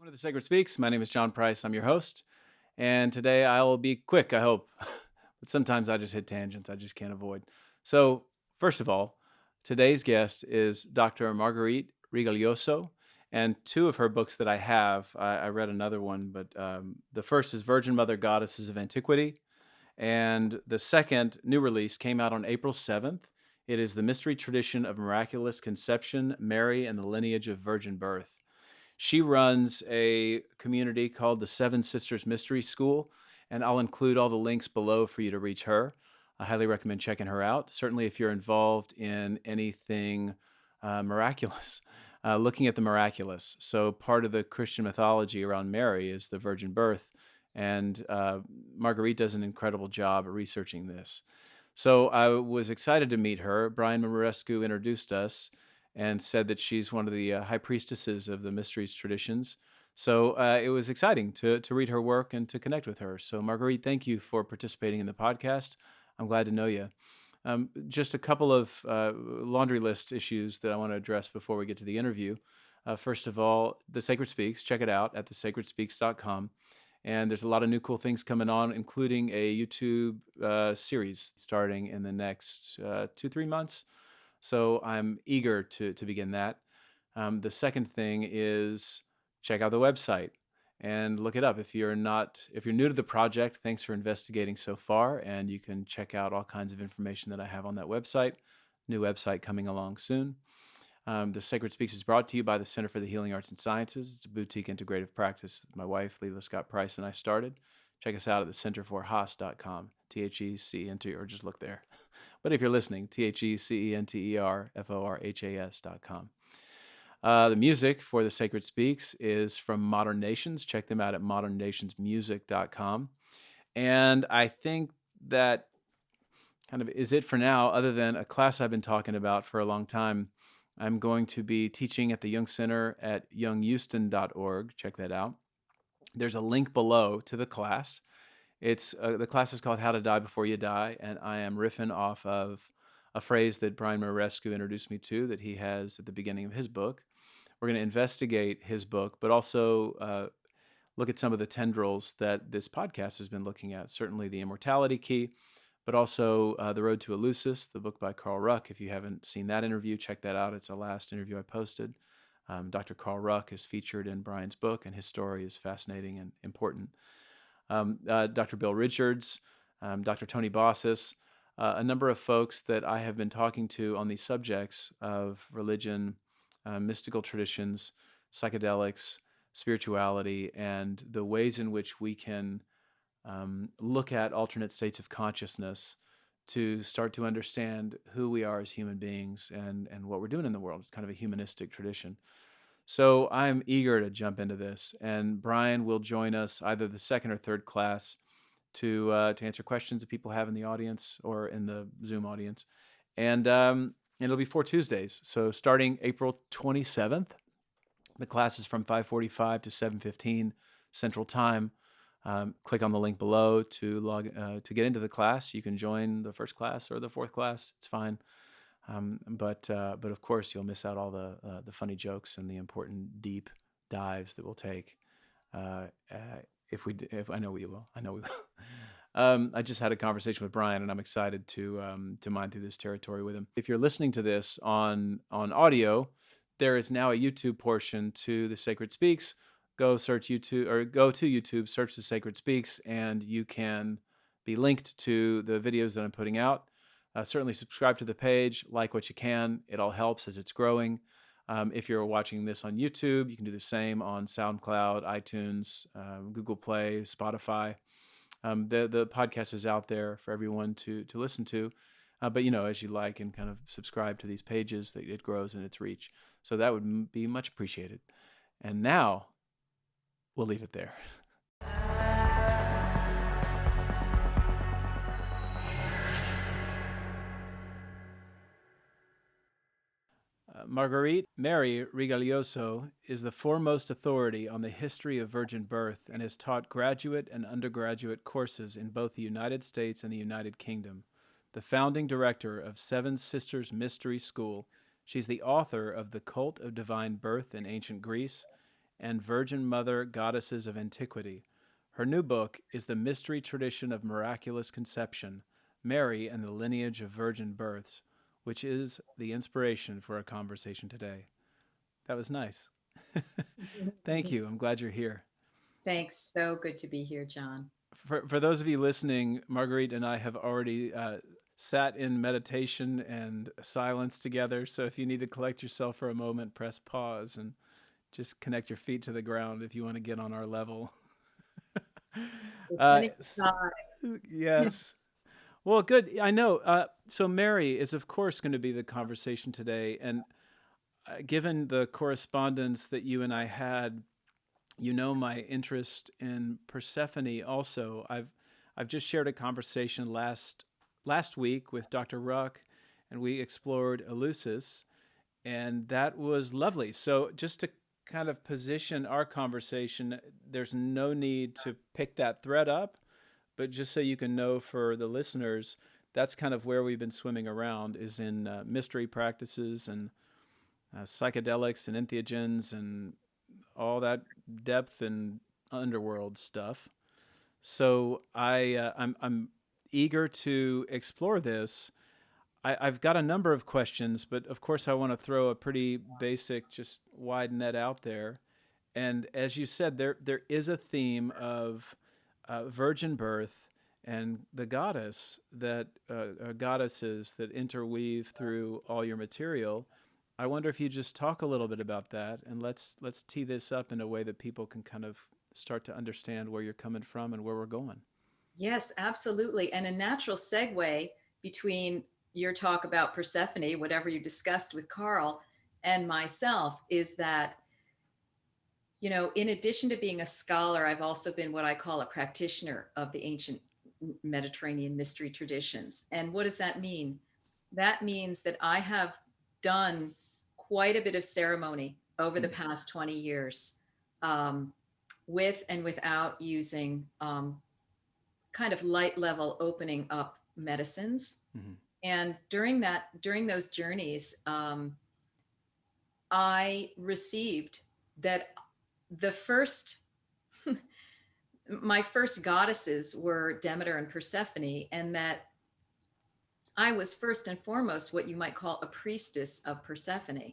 Welcome to the Sacred Speaks. My name is John Price. I'm your host. And today I will be quick, I hope. But sometimes I just hit tangents I just can't avoid. So, first of all, today's guest is Dr. Marguerite Rigalioso. And two of her books that I have, I read another one, but the first is Virgin Mother Goddesses of Antiquity. And the second new release came out on April 7th. It is The Mystery Tradition of Miraculous Conception, Mary, and the Lineage of Virgin Birth. She runs a community called the Seven Sisters Mystery School, and I'll include all the links below for you to reach her. I highly recommend checking her out. Certainly, if you're involved in anything miraculous, looking at the miraculous. So, part of the Christian mythology around Mary is the virgin birth, and Marguerite does an incredible job at researching this. So, I was excited to meet her. Brian Marescu introduced us and said that she's one of the high priestesses of the mysteries traditions. So it was exciting to read her work and to connect with her. So Marguerite, thank you for participating in the podcast. I'm glad to know you. Just a couple of laundry list issues that I want to address before we get to the interview. First of all, The Sacred Speaks, check it out at thesacredspeaks.com. And there's a lot of new cool things coming on, including a YouTube series starting in the next 2-3 months. So I'm eager to begin that. The second thing is check out the website and look it up. If you're new to the project, thanks for investigating so far, and you can check out all kinds of information that I have on that website. New website coming along soon. The Sacred Speaks is brought to you by the Center for the Healing Arts and Sciences. It's a boutique integrative practice that my wife, Leila Scott Price, and I started. Check us out at thecenterforhaas.com, THECENT, or just look there. But if you're listening, THECENTERFORHAS.com. The music for The Sacred Speaks is from Modern Nations. Check them out at modernnationsmusic.com. And I think that kind of is it for now, other than a class I've been talking about for a long time. I'm going to be teaching at the Young Center at younghouston.org. Check that out. There's a link below to the class. The class is called How to Die Before You Die, and I am riffing off of a phrase that Brian Marescu introduced me to that he has at the beginning of his book. We're going to investigate his book, but also look at some of the tendrils that this podcast has been looking at. Certainly the Immortality Key, but also The Road to Eleusis, the book by Carl Ruck. If you haven't seen that interview, check that out. It's the last interview I posted. Dr. Carl Ruck is featured in Brian's book, and his story is fascinating and important. Dr. Bill Richards, Dr. Tony Bossis, a number of folks that I have been talking to on these subjects of religion, mystical traditions, psychedelics, spirituality, and the ways in which we can look at alternate states of consciousness to start to understand who we are as human beings and what we're doing in the world. It's kind of a humanistic tradition. So I'm eager to jump into this, and Brian will join us either the second or third class to answer questions that people have in the audience or in the Zoom audience. And it'll be 4 Tuesdays. So starting April 27th, the class is from 5:45 to 7:15 Central Time. Click on the link below to get into the class. You can join the first class or the fourth class. It's fine. But of course, you'll miss out all the funny jokes and the important deep dives that we'll take. If I know we will. I just had a conversation with Brian, and I'm excited to mine through this territory with him. If you're listening to this on audio, there is now a YouTube portion to The Sacred Speaks. Go search YouTube, or go to YouTube, search The Sacred Speaks, and you can be linked to the videos that I'm putting out. Certainly subscribe to the page, like what you can. It all helps as it's growing. If you're watching this on YouTube, you can do the same on SoundCloud, iTunes, Google Play, Spotify. The podcast is out there for everyone to listen to. But, as you like and kind of subscribe to these pages, it grows in its reach. So that would be much appreciated. And now we'll leave it there. Marguerite Mary Rigalioso is the foremost authority on the history of virgin birth and has taught graduate and undergraduate courses in both the United States and the United Kingdom. The founding director of Seven Sisters Mystery School, she's the author of The Cult of Divine Birth in Ancient Greece and Virgin Mother Goddesses of Antiquity. Her new book is The Mystery Tradition of Miraculous Conception, Mary and the Lineage of Virgin Births, which is the inspiration for our conversation today. That was nice. Thank you. I'm glad you're here. Thanks. So good to be here, John. For those of you listening, Marguerite and I have already sat in meditation and silence together. So if you need to collect yourself for a moment, press pause and just connect your feet to the ground if you want to get on our level. uh, yes. Well, good. I know. So Mary is, of course, going to be the conversation today. And given the correspondence that you and I had, you know my interest in Persephone. Also, I've just shared a conversation last week with Dr. Ruck, and we explored Eleusis, and that was lovely. So just to kind of position our conversation, there's no need to pick that thread up, but just so you can know for the listeners, that's kind of where we've been swimming around, is in mystery practices and psychedelics and entheogens and all that depth and underworld stuff. So I'm eager to explore this. I've got a number of questions, but of course I want to throw a pretty basic, just wide net out there. And as you said, there is a theme of virgin birth and the goddesses that interweave through all your material. I wonder if you just talk a little bit about that, and let's tee this up in a way that people can kind of start to understand where you're coming from and where we're going. Yes, absolutely. And a natural segue between your talk about Persephone, whatever you discussed with Carl, and myself is that, in addition to being a scholar, I've also been what I call a practitioner of the ancient Mediterranean mystery traditions. And what does that mean? That means that I have done quite a bit of ceremony over the past 20 years, um, with and without using kind of light level opening up medicines. Mm-hmm. And during those journeys, I received that the first my first goddesses were Demeter and Persephone, and that I was first and foremost what you might call a priestess of Persephone.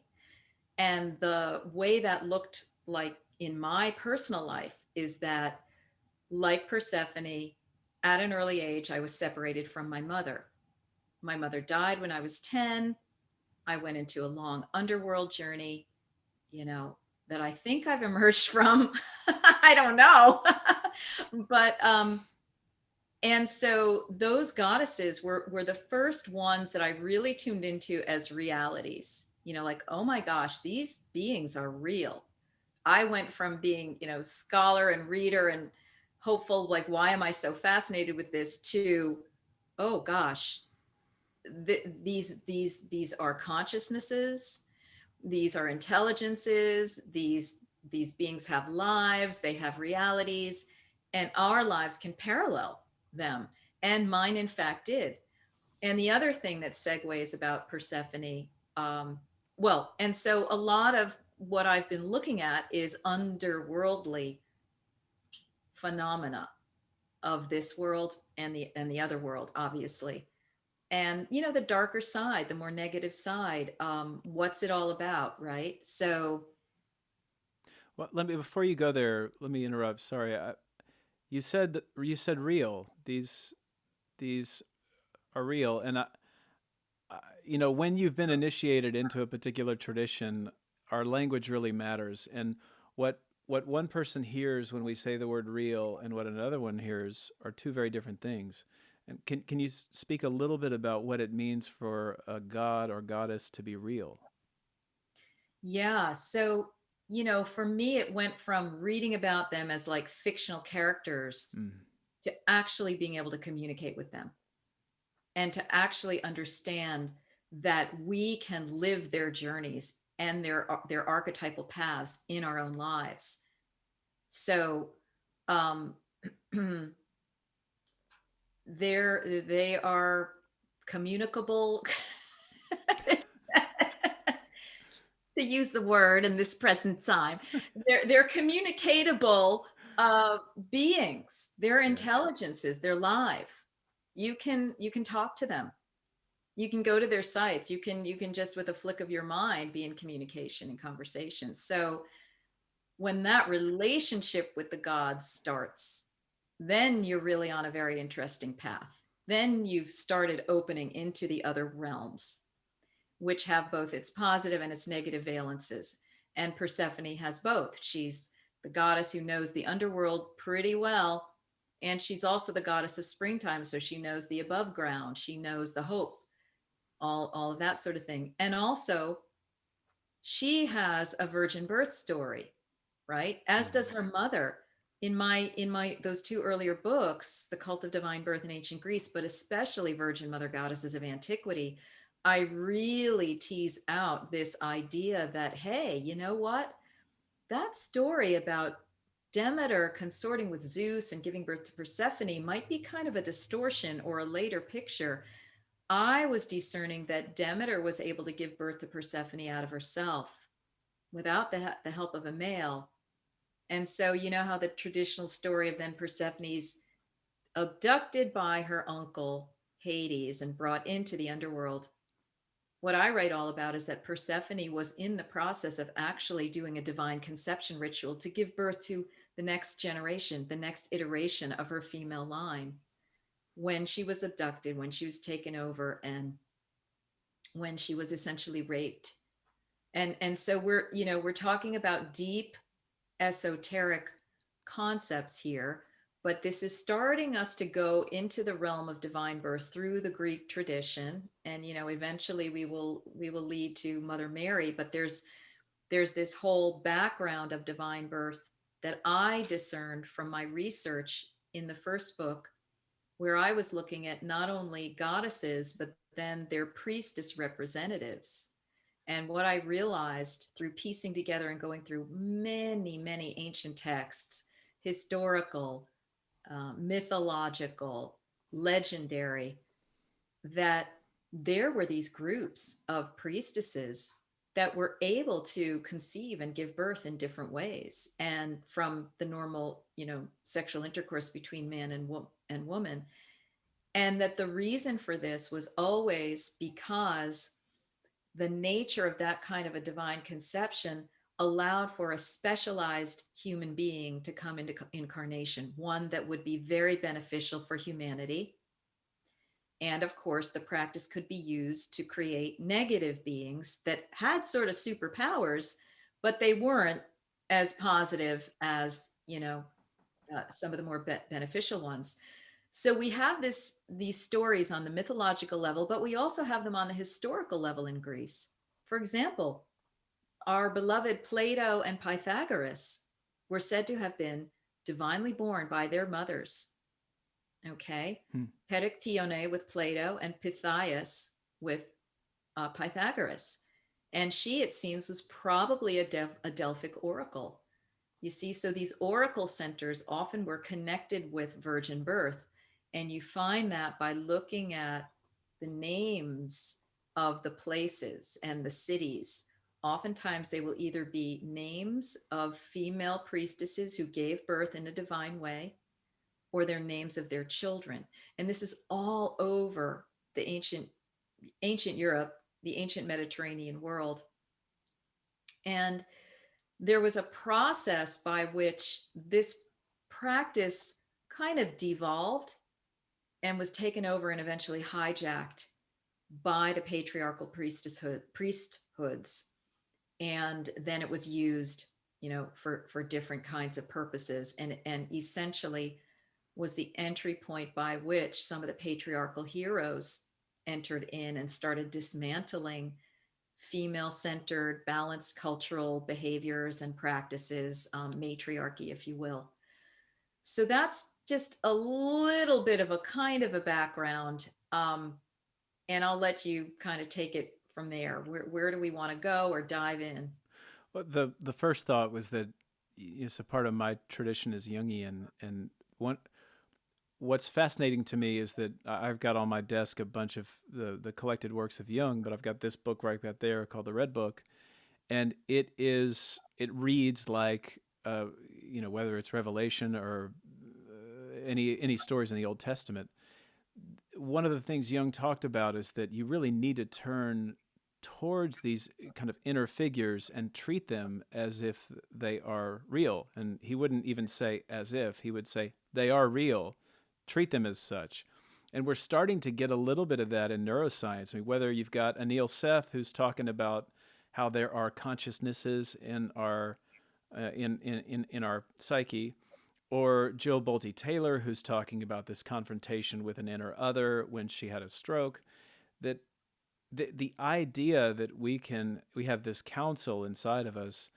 And the way that looked like in my personal life is that, like Persephone, at an early age, I was separated from my mother. My mother died when I was 10. I went into a long underworld journey, that I think I've emerged from. I don't know. But and so those goddesses were the first ones that I really tuned into as realities. Like, oh my gosh, these beings are real. I went from being, scholar and reader and hopeful, like, why am I so fascinated with this, to, oh gosh, these are consciousnesses, these are intelligences, these beings have lives, they have realities, and our lives can parallel them. And mine, in fact, did. And the other thing that segues about Persephone, and so a lot of what I've been looking at is underworldly phenomena of this world and the other world, obviously. And the darker side, the more negative side, what's it all about, right? So Well, let me before you go there. Let me interrupt. Sorry, you said real. These are real, and when you've been initiated into a particular tradition, our language really matters. And what one person hears when we say the word real and what another one hears are two very different things. And can you speak a little bit about what it means for a god or goddess to be real? yeah, so for me, it went from reading about them as like fictional characters Mm. to actually being able to communicate with them and to actually understand that we can live their journeys and their archetypal paths in our own lives. So um they are communicable. to use the word in this present time. They're communicatable beings. They're Yeah. intelligences. They're live. You can talk to them. You can go to their sites. You can just with a flick of your mind be in communication and conversation. So when that relationship with the gods starts, then you're really on a very interesting path. Then you've started opening into the other realms, which have both its positive and its negative valences. And Persephone has both. She's the goddess who knows the underworld pretty well. And she's also the goddess of springtime. So she knows the above ground. She knows the hope, all of that sort of thing. And also, she has a virgin birth story, right? As does her mother. In my those two earlier books, The Cult of Divine Birth in Ancient Greece, but especially Virgin Mother Goddesses of Antiquity, I really tease out this idea that, hey, you know what? That story about Demeter consorting with Zeus and giving birth to Persephone might be kind of a distortion or a later picture. I was discerning that Demeter was able to give birth to Persephone out of herself without the help of a male. And so, you know how the traditional story of then Persephone's abducted by her uncle Hades and brought into the underworld. What I write all about is that Persephone was in the process of actually doing a divine conception ritual to give birth to the next generation, the next iteration of her female line, when she was abducted, when she was taken over, and when she was essentially raped. And so we're talking about deep esoteric concepts here, but this is starting us to go into the realm of divine birth through the Greek tradition. And eventually we will lead to Mother Mary, but there's this whole background of divine birth that I discerned from my research in the first book, where I was looking at not only goddesses but then their priestess representatives. And what I realized through piecing together and going through many, many ancient texts, historical, mythological, legendary, that there were these groups of priestesses that were able to conceive and give birth in different ways, and from the normal, sexual intercourse between man and woman. And that the reason for this was always because the nature of that kind of a divine conception allowed for a specialized human being to come into incarnation, one that would be very beneficial for humanity. And of course, the practice could be used to create negative beings that had sort of superpowers, but they weren't as positive as, some of the more beneficial ones. So we have these stories on the mythological level, but we also have them on the historical level in Greece. For example, our beloved Plato and Pythagoras were said to have been divinely born by their mothers. Okay. Perictione with Plato and Pythias with Pythagoras. And she, it seems, was probably a Delphic oracle. You see, so these oracle centers often were connected with virgin birth. And you find that by looking at the names of the places and the cities. Oftentimes, they will either be names of female priestesses who gave birth in a divine way, or their names of their children. And this is all over the ancient Europe, the ancient Mediterranean world. And there was a process by which this practice kind of devolved and was taken over and eventually hijacked by the patriarchal priesthoods. And then it was used, for different kinds of purposes, and essentially was the entry point by which some of the patriarchal heroes entered in and started dismantling female-centered, balanced cultural behaviors and practices, matriarchy, if you will. So that's just a little bit of a kind of a background, and I'll let you kind of take it from there. Where do we want to go or dive in? Well, the first thought was that it's a part of my tradition is Jungian, and what's fascinating to me is that I've got on my desk a bunch of the collected works of Jung, but I've got this book right there called the Red Book, And it reads like, whether it's Revelation or any stories in the Old Testament. One of the things Jung talked about is that you really need to turn towards these kind of inner figures and treat them as if they are real. And he wouldn't even say as if, he would say they are real. Treat them as such. And we're starting to get a little bit of that in neuroscience. I mean, whether you've got Anil Seth, who's talking about how there are consciousnesses in our in our psyche, or Jill Bolte Taylor, who's talking about this confrontation with an inner other when she had a stroke, that the idea that we have this counsel inside of us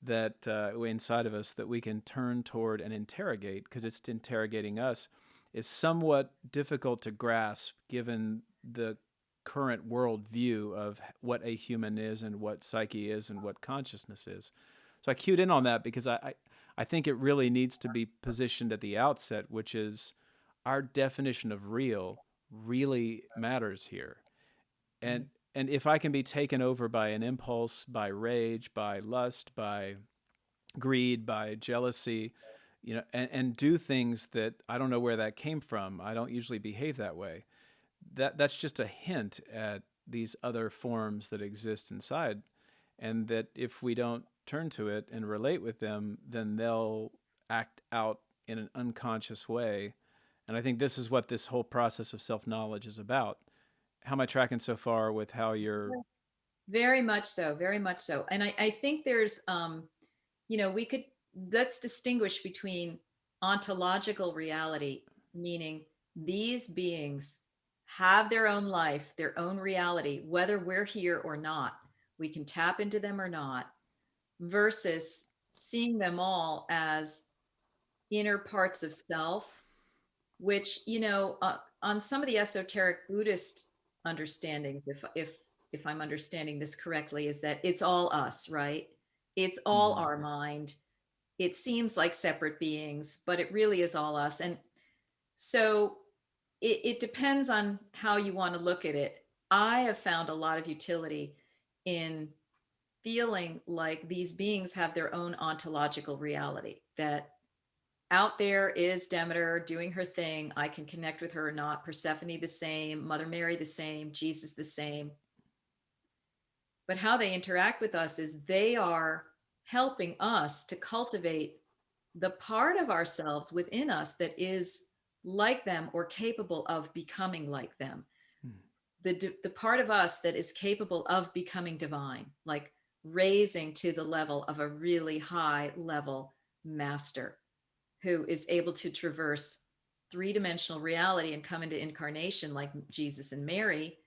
that we can turn toward and interrogate because it's interrogating us is somewhat difficult to grasp given the current worldview of what a human is and what psyche is and what consciousness is. So I cued in on that because I think it really needs to be positioned at the outset, which is our definition of real really matters here. And and if I can be taken over by an impulse, by rage, by lust, by greed, by jealousy, and do things that I don't know where that came from. I don't usually behave that way. That's just a hint at these other forms that exist inside, and that if we don't turn to it and relate with them, then they'll act out in an unconscious way. And I think this is what this whole process of self-knowledge is about. How am I tracking so far with how you're? Very much so, very much so. And I think there's, we could, let's distinguish between ontological reality, meaning these beings have their own life, their own reality, whether we're here or not. We can tap into them or not, versus seeing them all as inner parts of self, which, on some of the esoteric Buddhist understandings, if I'm understanding this correctly, is that it's all us, right? It's all Mhm. our mind. It seems like separate beings, but it really is all us. And so it depends on how you want to look at it. I have found a lot of utility in feeling like these beings have their own ontological reality, that out there is Demeter doing her thing. I can connect with her or not. Persephone the same, Mother Mary the same, Jesus the same. But how they interact with us is they are helping us to cultivate the part of ourselves within us that is like them or capable of becoming like them. Mhm. The part of us that is capable of becoming divine, like raising to the level of a really high level master who is able to traverse three-dimensional reality and come into incarnation like Jesus and Mary,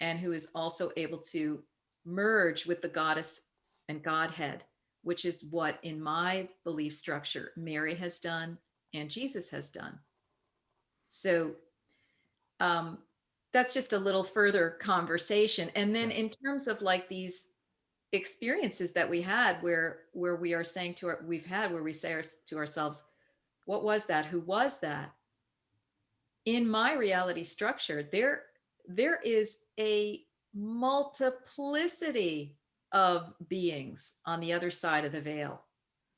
and who is also able to merge with the goddess and Godhead, which is what, in my belief structure, Mary has done and Jesus has done. So um, that's just a little further conversation. And then Yeah. in terms of like these experiences that we had where we are saying to our, we've had where we say to ourselves, what was that? Who was that? In my reality structure, there is a multiplicity of beings on the other side of the veil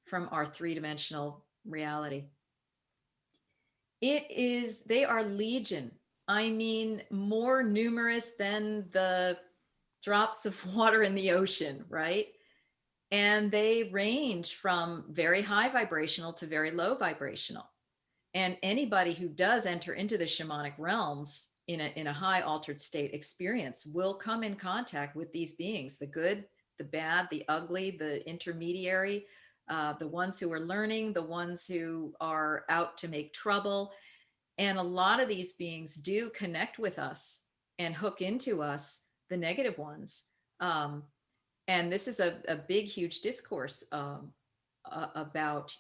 from our three-dimensional reality. It is, they are legion. I mean, more numerous than the drops of water in the ocean, right? And they range from very high vibrational to very low vibrational. And anybody who does enter into the shamanic realms in a high altered state experience will come in contact with these beings, the good, the bad, the ugly, the intermediary, the ones who are learning, the ones who are out to make trouble. And a lot of these beings do connect with us and hook into us, the negative ones. Um, and this is a big, huge discourse about,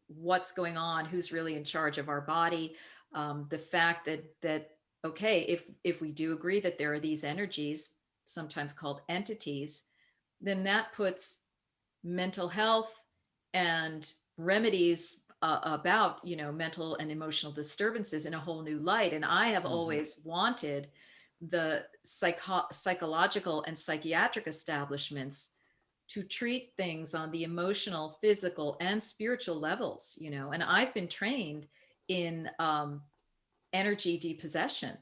what's going on, who's really in charge of our body, the fact that okay, if we do agree that there are these energies, sometimes called entities, then that puts mental health and remedies about mental and emotional disturbances in a whole new light. And I have Mhm. always wanted the psychological and psychiatric establishments to treat things on the emotional, physical, and spiritual levels, and I've been trained in energy depossession.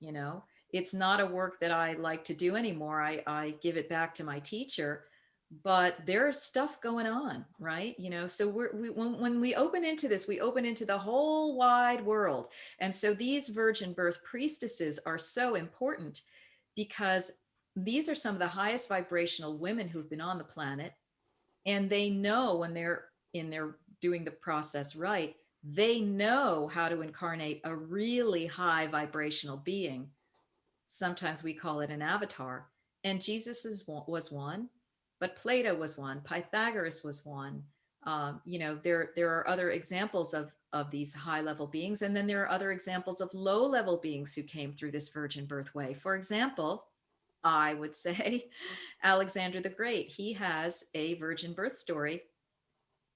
you know it's not a work that I like to do anymore. I give it back to my teacher, but there's stuff going on, right? So when we open into this, we open into the whole wide world. And so these virgin birth priestesses are so important because these are some of the highest vibrational women who've been on the planet, and they know when they're in there doing the process right, they know how to incarnate a really high vibrational being. Sometimes we call it an avatar. And was one, but Plato was one, Pythagoras was one. There are other examples of these high level beings, and then there are other examples of low level beings who came through this virgin birth way. For example, I would say Alexander the Great. He has a virgin birth story.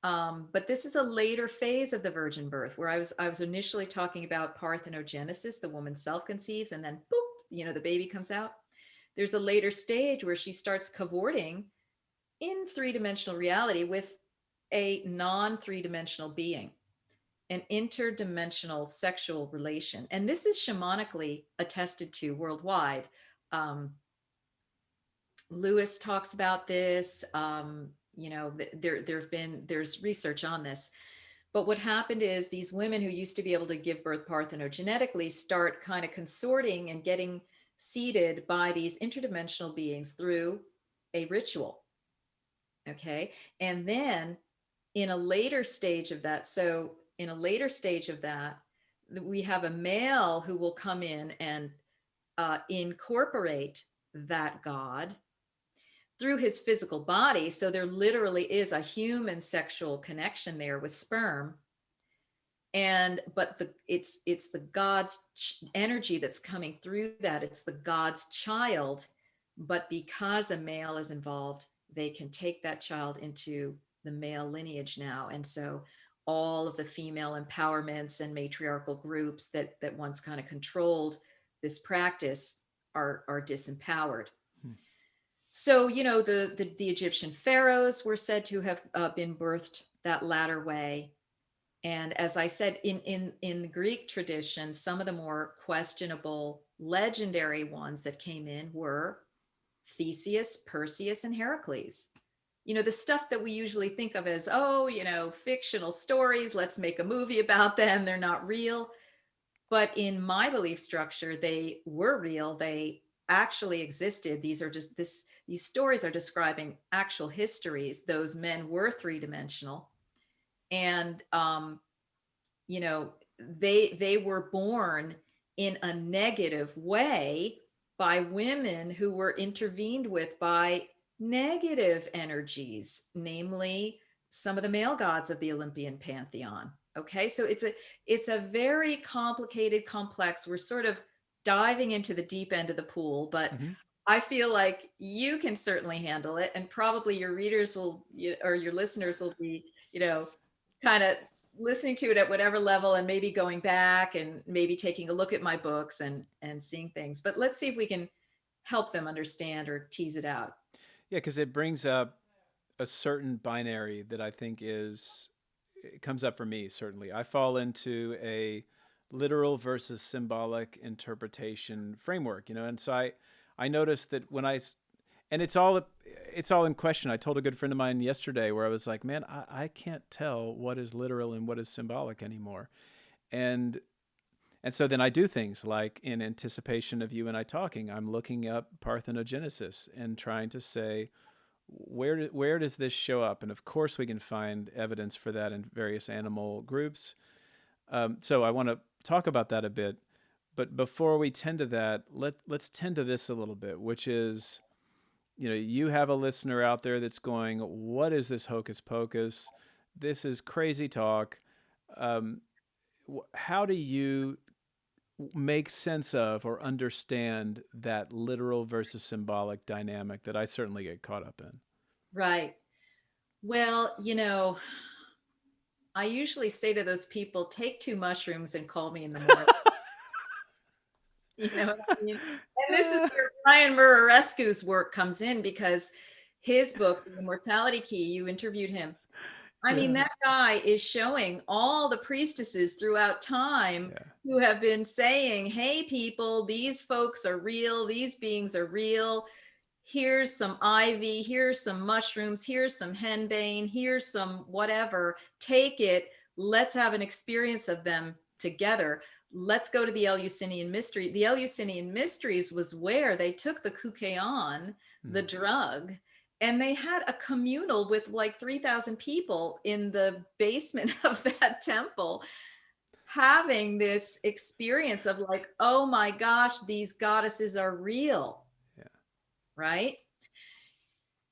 But this is a later phase of the virgin birth, where I was initially talking about parthenogenesis, the woman self conceives, and then boop, the baby comes out. There's a later stage where she starts cavorting in three-dimensional reality with a non-three-dimensional being, an interdimensional sexual relation. And this is shamanically attested to worldwide. Lewis talks about this. There's research on this. But what happened is these women who used to be able to give birth parthenogenetically start kind of consorting and getting seeded by these interdimensional beings through a ritual. Okay. And then in a later stage of that, we have a male who will come in and incorporate that God through his physical body. So there literally is a human sexual connection there with sperm. But it's the God's energy that's coming through that. It's the God's child. But because a male is involved, they can take that child into the male lineage now. And so all of the female empowerments and matriarchal groups that once kind of controlled this practice are disempowered. So, the Egyptian pharaohs were said to have been birthed that latter way. And as I said, in the Greek tradition, some of the more questionable legendary ones that came in were Theseus, Perseus, and Heracles. The stuff that we usually think of as, fictional stories, let's make a movie about them, they're not real. But in my belief structure, they were real. They actually existed. These stories are describing actual histories. Those men were three-dimensional. And, they were born in a negative way by women who were intervened with by negative energies, namely some of the male gods of the Olympian pantheon. Okay, so it's a very complicated, complex. We're sort of diving into the deep end of the pool, but I feel like you can certainly handle it, and probably your readers or your listeners will be, kind of listening to it at whatever level, and maybe going back and maybe taking a look at my books and seeing things. But let's see if we can help them understand or tease it out. Yeah, because it brings up a certain binary that I think it comes up for me, certainly. I fall into a literal versus symbolic interpretation framework, and so I noticed that and it's all in question. I told a good friend of mine yesterday where I was like, man, I can't tell what is literal and what is symbolic anymore. And so then I do things like, in anticipation of you and I talking, I'm looking up parthenogenesis and trying to say, where does this show up? And of course we can find evidence for that in various animal groups. So I want to talk about that a bit. But before we tend to that, let's tend to this a little bit, which is, you have a listener out there that's going, what is this hocus pocus? This is crazy talk. How do you make sense of or understand that literal versus symbolic dynamic that I certainly get caught up in? Right. Well, I usually say to those people, take 2 mushrooms and call me in the morning. You know what I mean? And this is where Brian Murarescu's work comes in, because his book, The Immortality Key, you interviewed him. I mean, Yeah. that guy is showing all the priestesses throughout time Yeah. who have been saying, hey, people, these folks are real, these beings are real. Here's some ivy, here's some mushrooms, here's some henbane, here's some whatever. Take it. Let's have an experience of them together. Let's go to the Eleusinian mystery. The Eleusinian mysteries was where they took the kukeon, the Mm. drug, and they had a communal with like 3,000 people in the basement of that temple having this experience of like, oh my gosh, these goddesses are real, Yeah. right?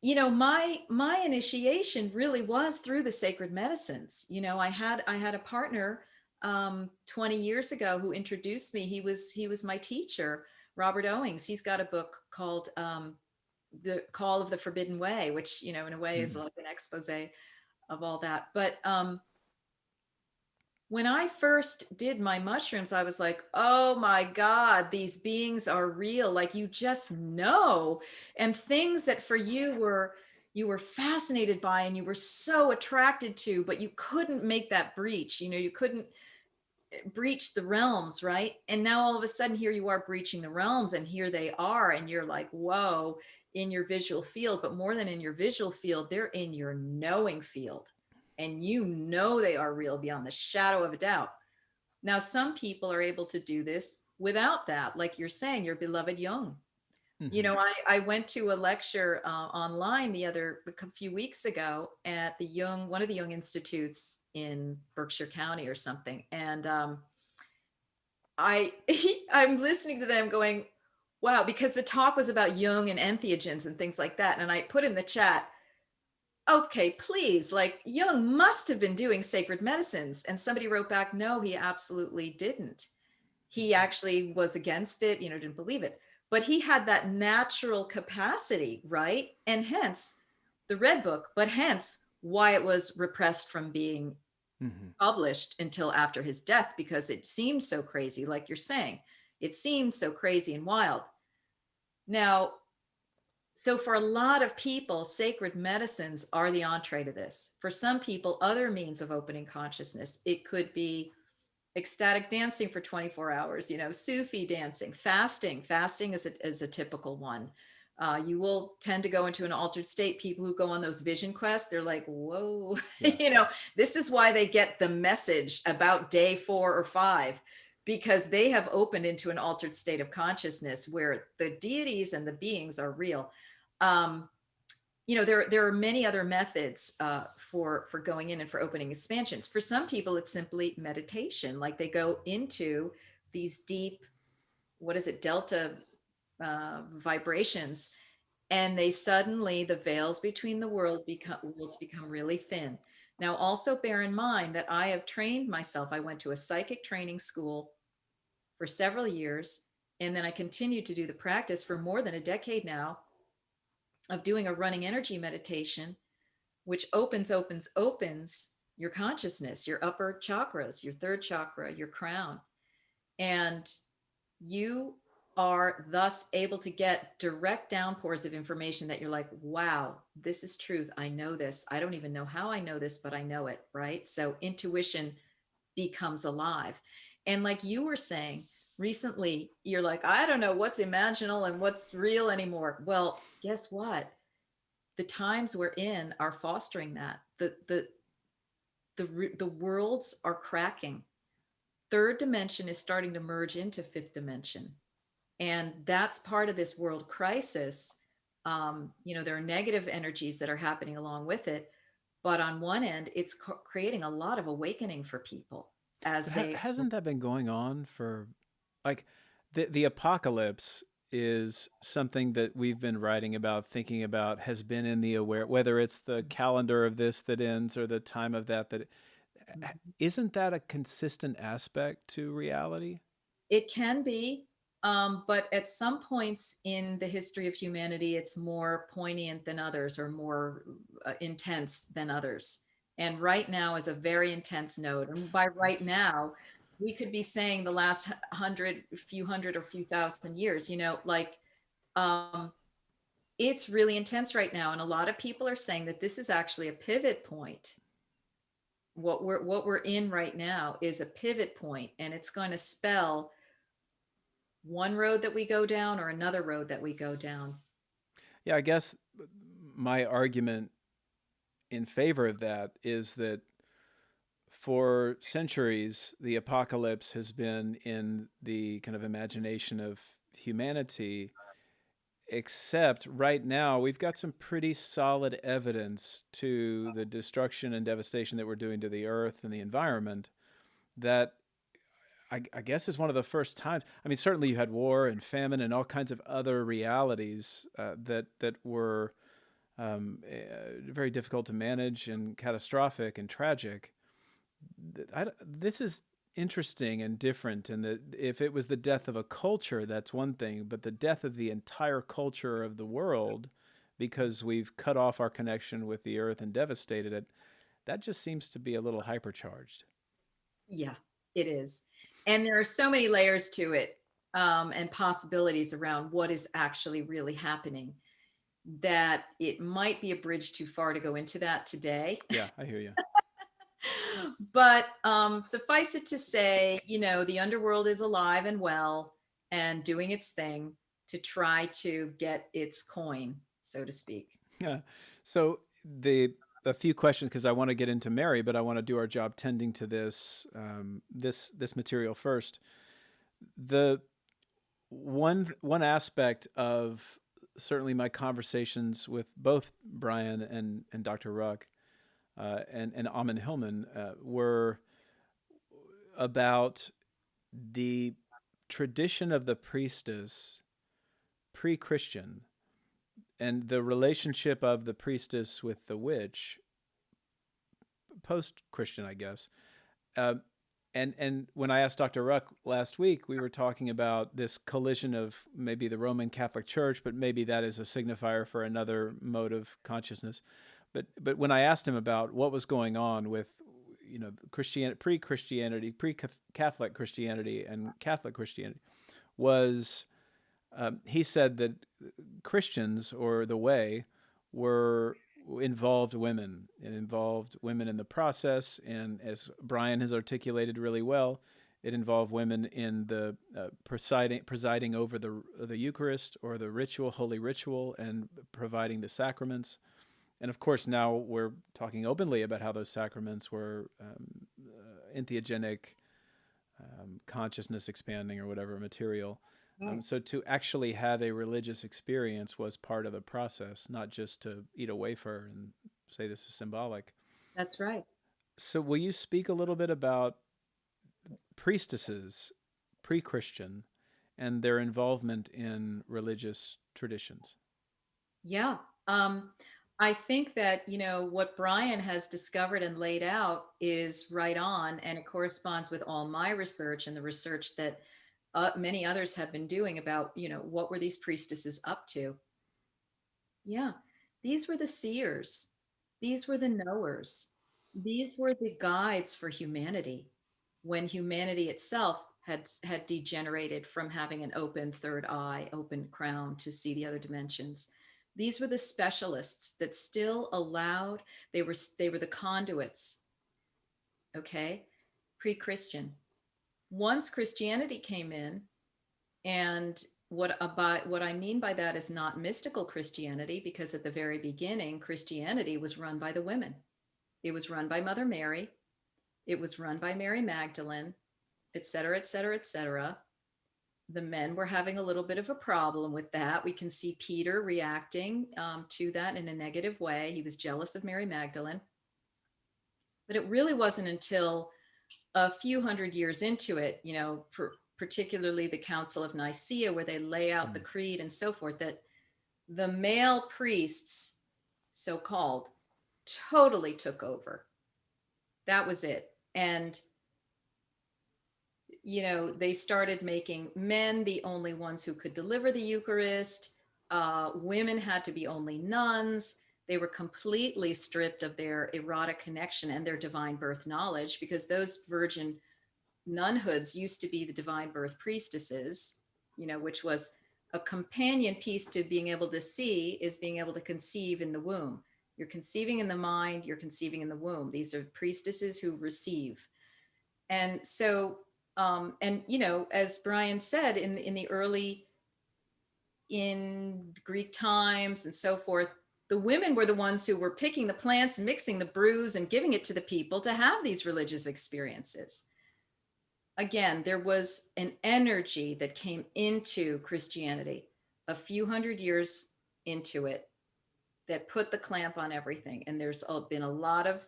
You know, my initiation really was through the sacred medicines. You know, I had a partner 20 years ago who introduced me. He was my teacher, Robert Owings. He's got a book called The Call of the Forbidden Way, which, you know, in a way is Mm. like an expose of all that. But when I first did my mushrooms, I was like, oh my God, these beings are real. Like you just know. And things that for you were fascinated by and you were so attracted to, but you couldn't make that breach. You know, you couldn't breach the realms, right? And now all of a sudden here you are breaching the realms and here they are. And you're like, whoa, in your visual field, but more than in your visual field, they're in your knowing field. And you know they are real beyond the shadow of a doubt. Now, some people are able to do this without that, like you're saying, your beloved Jung. You Mm-hmm. know, I went to a lecture online a few weeks ago at the Jung, one of the Jung Institutes in Berkshire County or something. And I I'm listening to them going, wow, because the talk was about Jung and entheogens and things like that. And I put in the chat, okay, please, like Jung must have been doing sacred medicines. And somebody wrote back, no, he absolutely didn't. He actually was against it, you know, didn't believe it. But he had that natural capacity, right? And hence the Red Book, but hence why it was repressed from being Mm-hmm. published until after his death, because it seemed so crazy, like you're saying. It seemed so crazy and wild. Now, so for a lot of people, sacred medicines are the entree to this. For some people, other means of opening consciousness, it could be ecstatic dancing for 24 hours, you know, Sufi dancing, fasting. Fasting is a typical one. You will tend to go into an altered state. People who go on those vision quests, they're like, whoa, Yeah. you know, this is why they get the message about day 4 or 5, because they have opened into an altered state of consciousness where the deities and the beings are real. Um, you know, there are many other methods for going in and for opening expansions. For some people, it's simply meditation. Like they go into these deep, what is it, delta vibrations, and they suddenly the veils between the worlds become really thin. Now, also bear in mind that I have trained myself. I went to a psychic training school for several years, and then I continued to do the practice for more than a decade now of doing a running energy meditation which opens your consciousness, your upper chakras, your third chakra, your crown. And you are thus able to get direct downpours of information that you're like, wow, this is truth. I know this. I don't even know how I know this, but I know it, right? So intuition becomes alive. And like you were saying recently, you're like, I don't know what's imaginal and what's real anymore. Well, guess what? The times we're in are fostering that. The worlds are cracking. Third dimension is starting to merge into fifth dimension, and that's part of this world crisis. You know, there are negative energies that are happening along with it, but on one end, it's creating a lot of awakening for people as But they. hasn't that been going on for, like, the apocalypse is something that we've been writing about, thinking about, has been in the aware, whether it's the calendar of this that ends or the time of that isn't that a consistent aspect to reality? It can be, but at some points in the history of humanity, it's more poignant than others or more intense than others. And right now is a very intense node. And by right That's now, we could be saying the last few hundred or few thousand years, you know, like um, it's really intense right now. And a lot of people are saying that this is actually a pivot point. What we're in right now is a pivot point, and it's going to spell one road that we go down or another road that we go down. Yeah, I guess my argument in favor of that is that for centuries, the apocalypse has been in the kind of imagination of humanity, except right now we've got some pretty solid evidence to the destruction and devastation that we're doing to the earth and the environment that I guess is one of the first times. I mean, certainly you had war and famine and all kinds of other realities that were very difficult to manage and catastrophic and tragic. This is interesting and different, and that if it was the death of a culture, that's one thing, but the death of the entire culture of the world because we've cut off our connection with the earth and devastated it, that just seems to be a little hypercharged. Yeah, it is. And there are so many layers to it, and possibilities around what is actually really happening, that it might be a bridge too far to go into that today. Yeah, I hear you. But suffice it to say, the underworld is alive and well and doing its thing to try to get its coin, so to speak. Yeah. So the a few questions because I want to get into Mary, but I want to do our job tending to this material first. The one aspect of certainly my conversations with both Brian and Dr. Ruck and Amin Hillman were about the tradition of the priestess pre-Christian and the relationship of the priestess with the witch post-Christian, I guess. Uh, and when I asked Dr. Ruck last week, we were talking about this collision of maybe the Roman Catholic Church, but maybe that is a signifier for another mode of consciousness. But when I asked him about what was going on with Christianity, pre-Christianity, pre-Catholic Christianity, and Catholic Christianity, was he said that Christians or the Way were involved women and involved women in the process, and as Brian has articulated really well, it involved women in the presiding over the Eucharist or the ritual, holy ritual, and providing the sacraments. And of course, now we're talking openly about how those sacraments were entheogenic, consciousness expanding, or whatever material. So to actually have a religious experience was part of the process, not just to eat a wafer and say this is symbolic. That's right. So will you speak a little bit about priestesses pre-Christian and their involvement in religious traditions? Yeah. I think that, what Brian has discovered and laid out is right on, and it corresponds with all my research and the research that many others have been doing about, what were these priestesses up to? Yeah, these were the seers. These were the knowers. These were the guides for humanity when humanity itself had degenerated from having an open third eye, open crown to see the other dimensions. These were the specialists that still allowed, they were the conduits, okay? Pre-Christian. Once Christianity came in, and what I mean by that is not mystical Christianity, because at the very beginning, Christianity was run by the women. It was run by Mother Mary. It was run by Mary Magdalene, et cetera, et cetera, et cetera. The men were having a little bit of a problem with that. We can see Peter reacting to that in a negative way. He was jealous of Mary Magdalene. But it really wasn't until a few hundred years into it, particularly the Council of Nicaea, where they lay out the creed and so forth, that the male priests, so called, totally took over. That was it. And, they started making men the only ones who could deliver the Eucharist. Women had to be only nuns. They were completely stripped of their erotic connection and their divine birth knowledge, because those virgin nunhoods used to be the divine birth priestesses, which was a companion piece to being able to see is being able to conceive in the womb. You're conceiving in the mind, you're conceiving in the womb. These are priestesses who receive. And so, and you know, as Brian said, in the early, in Greek times and so forth, the women were the ones who were picking the plants, mixing the brews, and giving it to the people to have these religious experiences. Again, there was an energy that came into Christianity a few hundred years into it that put the clamp on everything. And there's been a lot of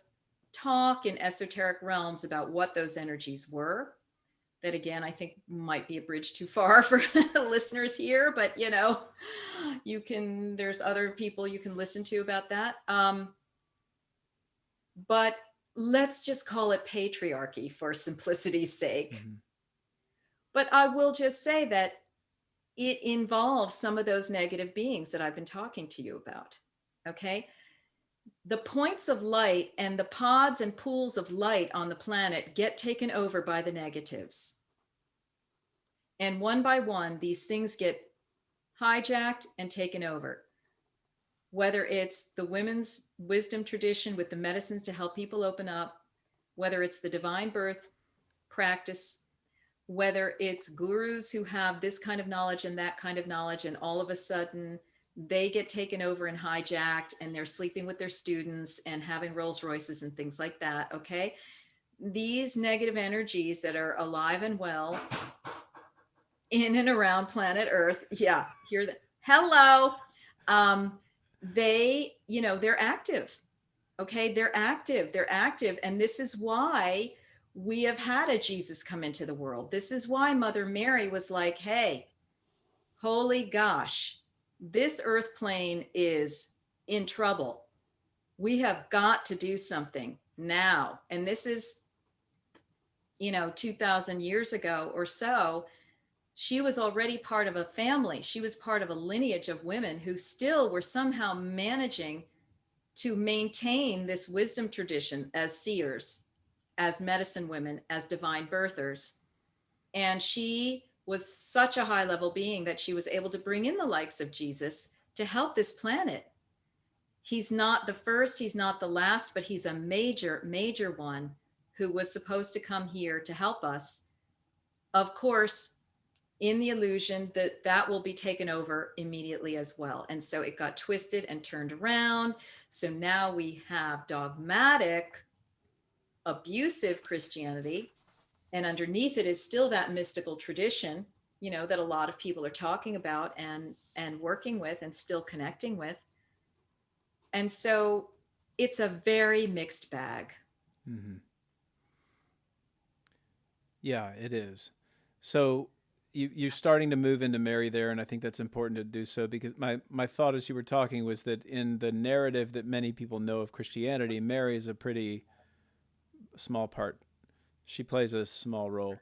talk in esoteric realms about what those energies were. That again, I think might be a bridge too far for listeners here, but you know, there's other people you can listen to about that. But let's just call it patriarchy for simplicity's sake. Mm-hmm. But I will just say that it involves some of those negative beings that I've been talking to you about. Okay. The points of light and the pods and pools of light on the planet get taken over by the negatives. And one by one, these things get hijacked and taken over. Whether it's the women's wisdom tradition with the medicines to help people open up, whether it's the divine birth practice, whether it's gurus who have this kind of knowledge and that kind of knowledge, and all of a sudden they get taken over and hijacked, and they're sleeping with their students and having Rolls Royces and things like that. Okay. These negative energies that are alive and well in and around planet Earth. Yeah. Hear that. Hello. They, you know, they're active. Okay. They're active. They're active. And this is why we have had a Jesus come into the world. This is why Mother Mary was like, hey, holy gosh, this earth plane is in trouble. We have got to do something now. And this is, you know, 2000 years ago or so. She was already part of a family. She was part of a lineage of women who still were somehow managing to maintain this wisdom tradition as seers, as medicine women, as divine birthers. And she was such a high level being that she was able to bring in the likes of Jesus to help this planet. He's not the first, he's not the last, but he's a major, major one who was supposed to come here to help us. Of course, in the illusion that that will be taken over immediately as well. And so it got twisted and turned around. So now we have dogmatic, abusive Christianity, and underneath it is still that mystical tradition, you know, that a lot of people are talking about and working with and still connecting with. And so it's a very mixed bag. Mm-hmm. Yeah, it is. So you're starting to move into Mary there, and I think that's important to do so, because my thought as you were talking was that in the narrative that many people know of Christianity, Mary is a pretty small part. She plays a small role.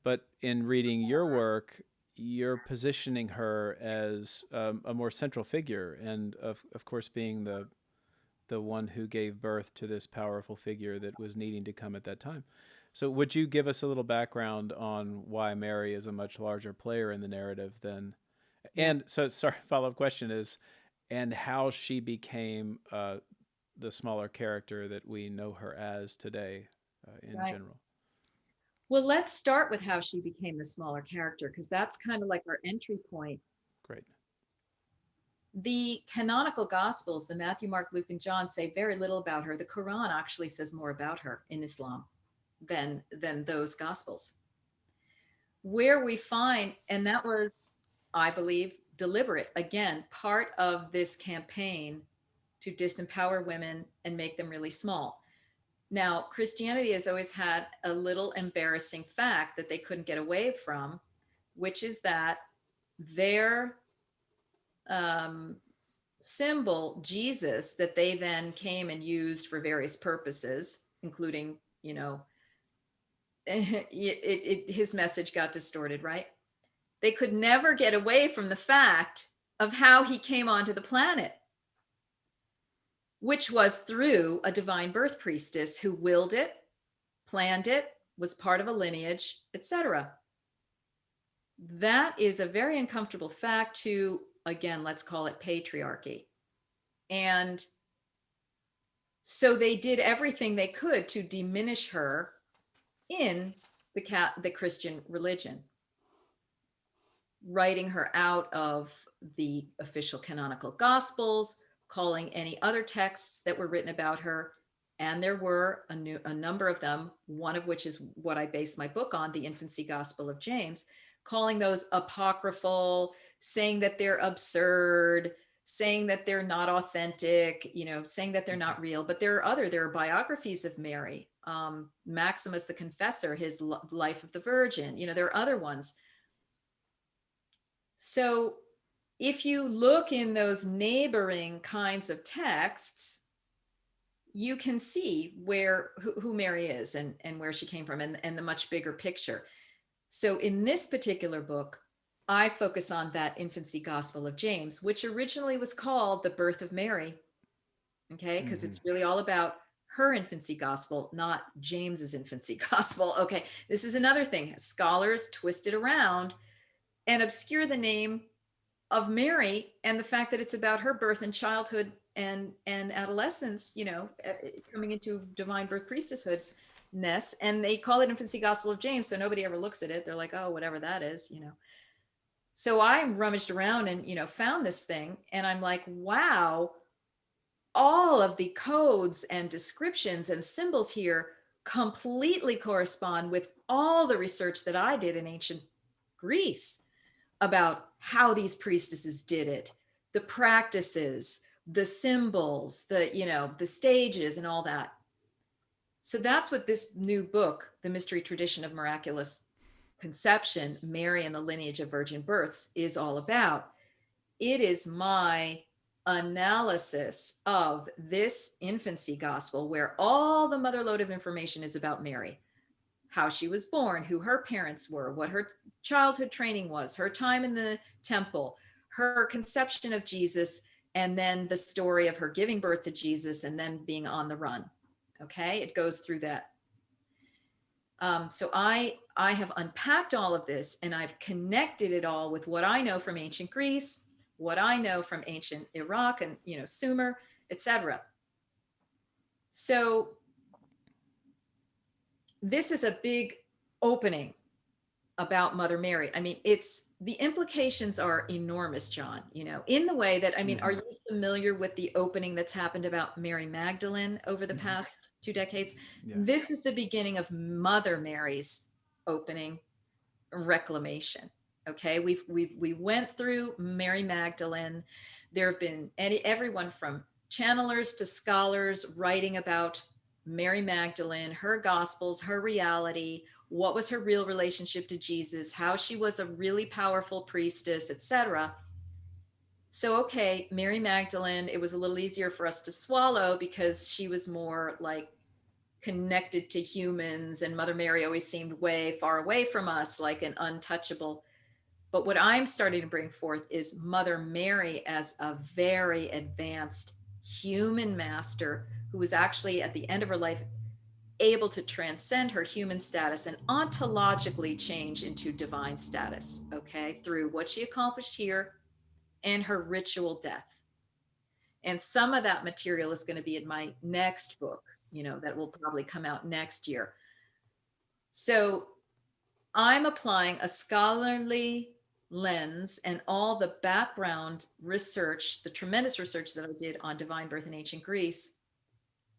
But in reading your work, you're positioning her as a more central figure, and of course being the one who gave birth to this powerful figure that was needing to come at that time. So would you give us a little background on why Mary is a much larger player in the narrative than, and so sorry, follow-up question is, and how she became the smaller character that we know her as today in general? Well, let's start with how she became the smaller character, because that's kind of like our entry point. Great. The canonical Gospels, the Matthew, Mark, Luke, and John, say very little about her. The Quran actually says more about her in Islam than those Gospels. Where we find, and that was, I believe, deliberate, again, part of this campaign to disempower women and make them really small. Now, Christianity has always had a little embarrassing fact that they couldn't get away from, which is that their symbol, Jesus, that they then came and used for various purposes, including, you know, his message got distorted, right? They could never get away from the fact of how he came onto the planet, which was through a divine birth priestess who willed it, planned it, was part of a lineage, etc. that is a very uncomfortable fact to, again, let's call it patriarchy. And so they did everything they could to diminish her in the Christian religion, writing her out of the official canonical gospels, calling any other texts that were written about her. And there were a number of them, one of which is what I based my book on, the Infancy Gospel of James, calling those apocryphal, saying that they're absurd, saying that they're not authentic, saying that they're not real. But there are biographies of Mary, Maximus the Confessor, his Life of the Virgin. There are other ones. So if you look in those neighboring kinds of texts, you can see who Mary is and where she came from, and the much bigger picture. So in this particular book, I focus on that Infancy Gospel of James, which originally was called The Birth of Mary, okay? Because it's really all about her infancy gospel, not James's infancy gospel. Okay, this is another thing. Scholars twist it around and obscure the name of Mary and the fact that it's about her birth and childhood and adolescence, coming into divine birth priestesshoodness, and they call it Infancy Gospel of James, so nobody ever looks at it. They're like, oh, whatever that is. So I rummaged around and found this thing, and I'm like, wow, all of the codes and descriptions and symbols here completely correspond with all the research that I did in ancient Greece about how these priestesses did it, the practices, the symbols, the stages and all that. So that's what this new book, The Mystery Tradition of Miraculous Conception, Mary and the Lineage of Virgin Births, is all about. It is my analysis of this infancy gospel where all the mother lode of information is about Mary. How she was born, who her parents were, what her childhood training was, her time in the temple, her conception of Jesus, and then the story of her giving birth to Jesus and then being on the run. Okay, it goes through that. So I have unpacked all of this, and I've connected it all with what I know from ancient Greece, what I know from ancient Iraq and Sumer, etc. So this is a big opening about Mother Mary. I mean, the implications are enormous, John, in the way that, are you familiar with the opening that's happened about Mary Magdalene over the past 2 decades? Yeah. This is the beginning of Mother Mary's opening reclamation. Okay. We went through Mary Magdalene. There have been everyone from channelers to scholars writing about Mary Magdalene, her gospels, her reality, what was her real relationship to Jesus, how she was a really powerful priestess, etc. So, okay, Mary Magdalene, it was a little easier for us to swallow because she was more like connected to humans, and Mother Mary always seemed way far away from us, like an untouchable. But what I'm starting to bring forth is Mother Mary as a very advanced human master who was actually at the end of her life able to transcend her human status and ontologically change into divine status, okay, through what she accomplished here and her ritual death. And some of that material is going to be in my next book, that will probably come out next year. So I'm applying a scholarly lens and all the background research, the tremendous research that I did on divine birth in ancient Greece,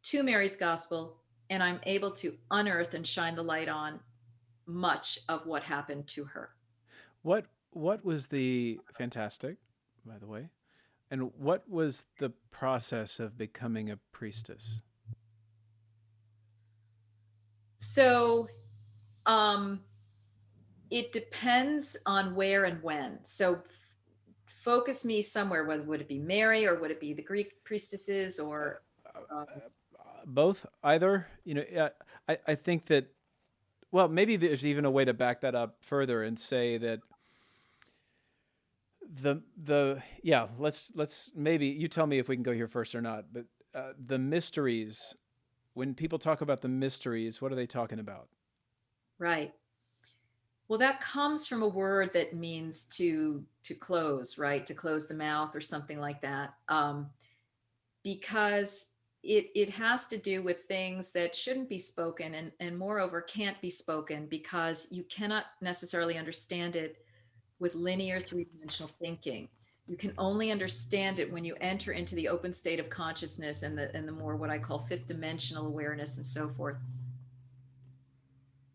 to Mary's gospel, and I'm able to unearth and shine the light on much of what happened to her. What was the fantastic, by the way, and what was the process of becoming a priestess? So, it depends on where and when. So focus me somewhere, whether would it be Mary or would it be the Greek priestesses or both, either. I think that, well, maybe there's even a way to back that up further and say that let's maybe you tell me if we can go here first or not, but the mysteries, when people talk about the mysteries, what are they talking about? Right. Well, that comes from a word that means to close, right? To close the mouth or something like that. Because it has to do with things that shouldn't be spoken, and moreover can't be spoken, because you cannot necessarily understand it with linear three-dimensional thinking. You can only understand it when you enter into the open state of consciousness and the more what I call fifth dimensional awareness and so forth.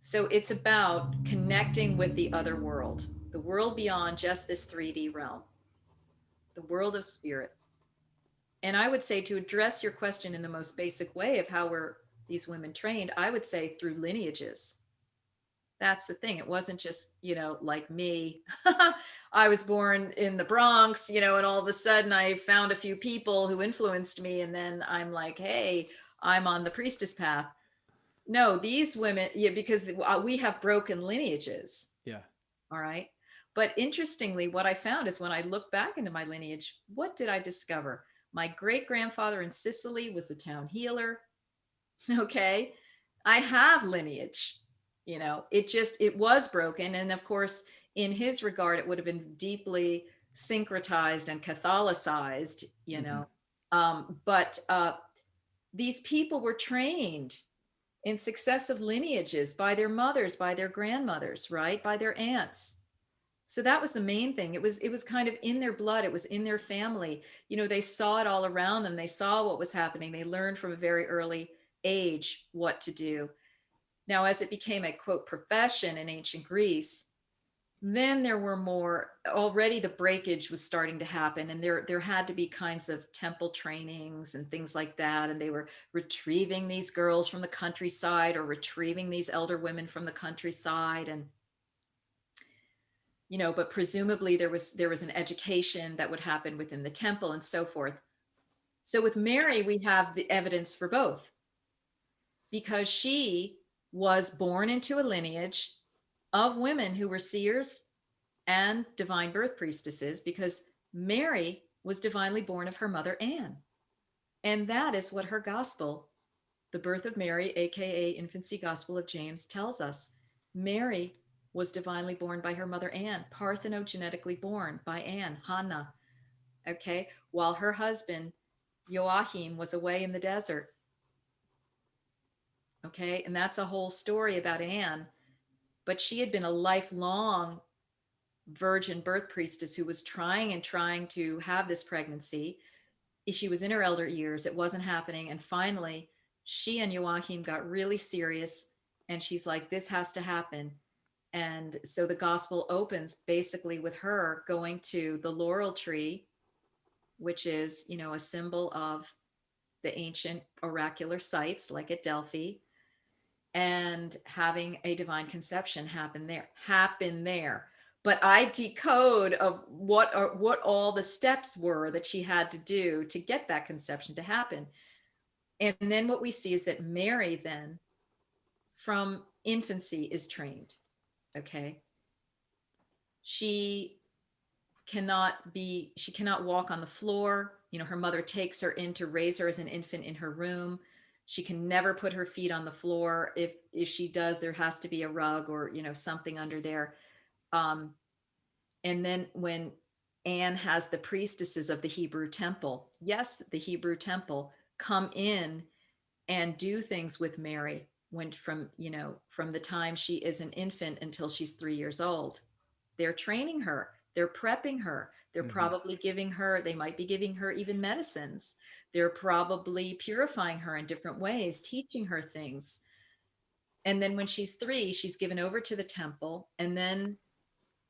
So it's about connecting with the other world, the world beyond just this 3D realm, the world of spirit. And I would say, to address your question in the most basic way of how were these women trained, I would say through lineages. That's the thing. It wasn't just, like me. I was born in the Bronx, and all of a sudden I found a few people who influenced me. And then I'm like, hey, I'm on the priestess path. No, these women, yeah, because we have broken lineages. Yeah. All right. But interestingly, what I found is when I look back into my lineage, what did I discover? My great grandfather in Sicily was the town healer. Okay. I have lineage, it was broken. And of course, in his regard, it would have been deeply syncretized and Catholicized, but these people were trained in successive lineages by their mothers, by their grandmothers, right? By their aunts. So that was the main thing. It was kind of in their blood. It was in their family. They saw it all around them. They saw what was happening. They learned from a very early age what to do. Now, as it became a quote profession in ancient Greece, then there were more. Already the breakage was starting to happen, and there had to be kinds of temple trainings and things like that. And they were retrieving these girls from the countryside, or retrieving these elder women from the countryside, and but presumably there was an education that would happen within the temple and so forth. So with Mary, we have the evidence for both, because she was born into a lineage of women who were seers and divine birth priestesses, because Mary was divinely born of her mother Anne. And that is what her gospel, the birth of Mary, aka infancy gospel of James, tells us. Mary was divinely born by her mother Anne, parthenogenetically born by Anne, Hannah, okay, while her husband Joachim was away in the desert. Okay, and that's a whole story about Anne. But she had been a lifelong virgin birth priestess who was trying to have this pregnancy. She was in her elder years. It wasn't happening. And finally, she and Joachim got really serious. And she's like, this has to happen. And so the gospel opens basically with her going to the laurel tree, which is, a symbol of the ancient oracular sites like at Delphi, and having a divine conception happen there. But I decode of what all the steps were that she had to do to get that conception to happen. And then what we see is that Mary then from infancy is trained. Okay. She cannot walk on the floor. Her mother takes her in to raise her as an infant in her room. She can never put her feet on the floor. If she does, there has to be a rug or something under there. And then when Anne has the priestesses of the Hebrew temple, yes, the Hebrew temple, come in and do things with Mary from the time she is an infant until she's 3 years old. They're training her. They're prepping her. They're probably they might be giving her even medicines. They're probably purifying her in different ways, teaching her things. And then when she's 3, she's given over to the temple. And then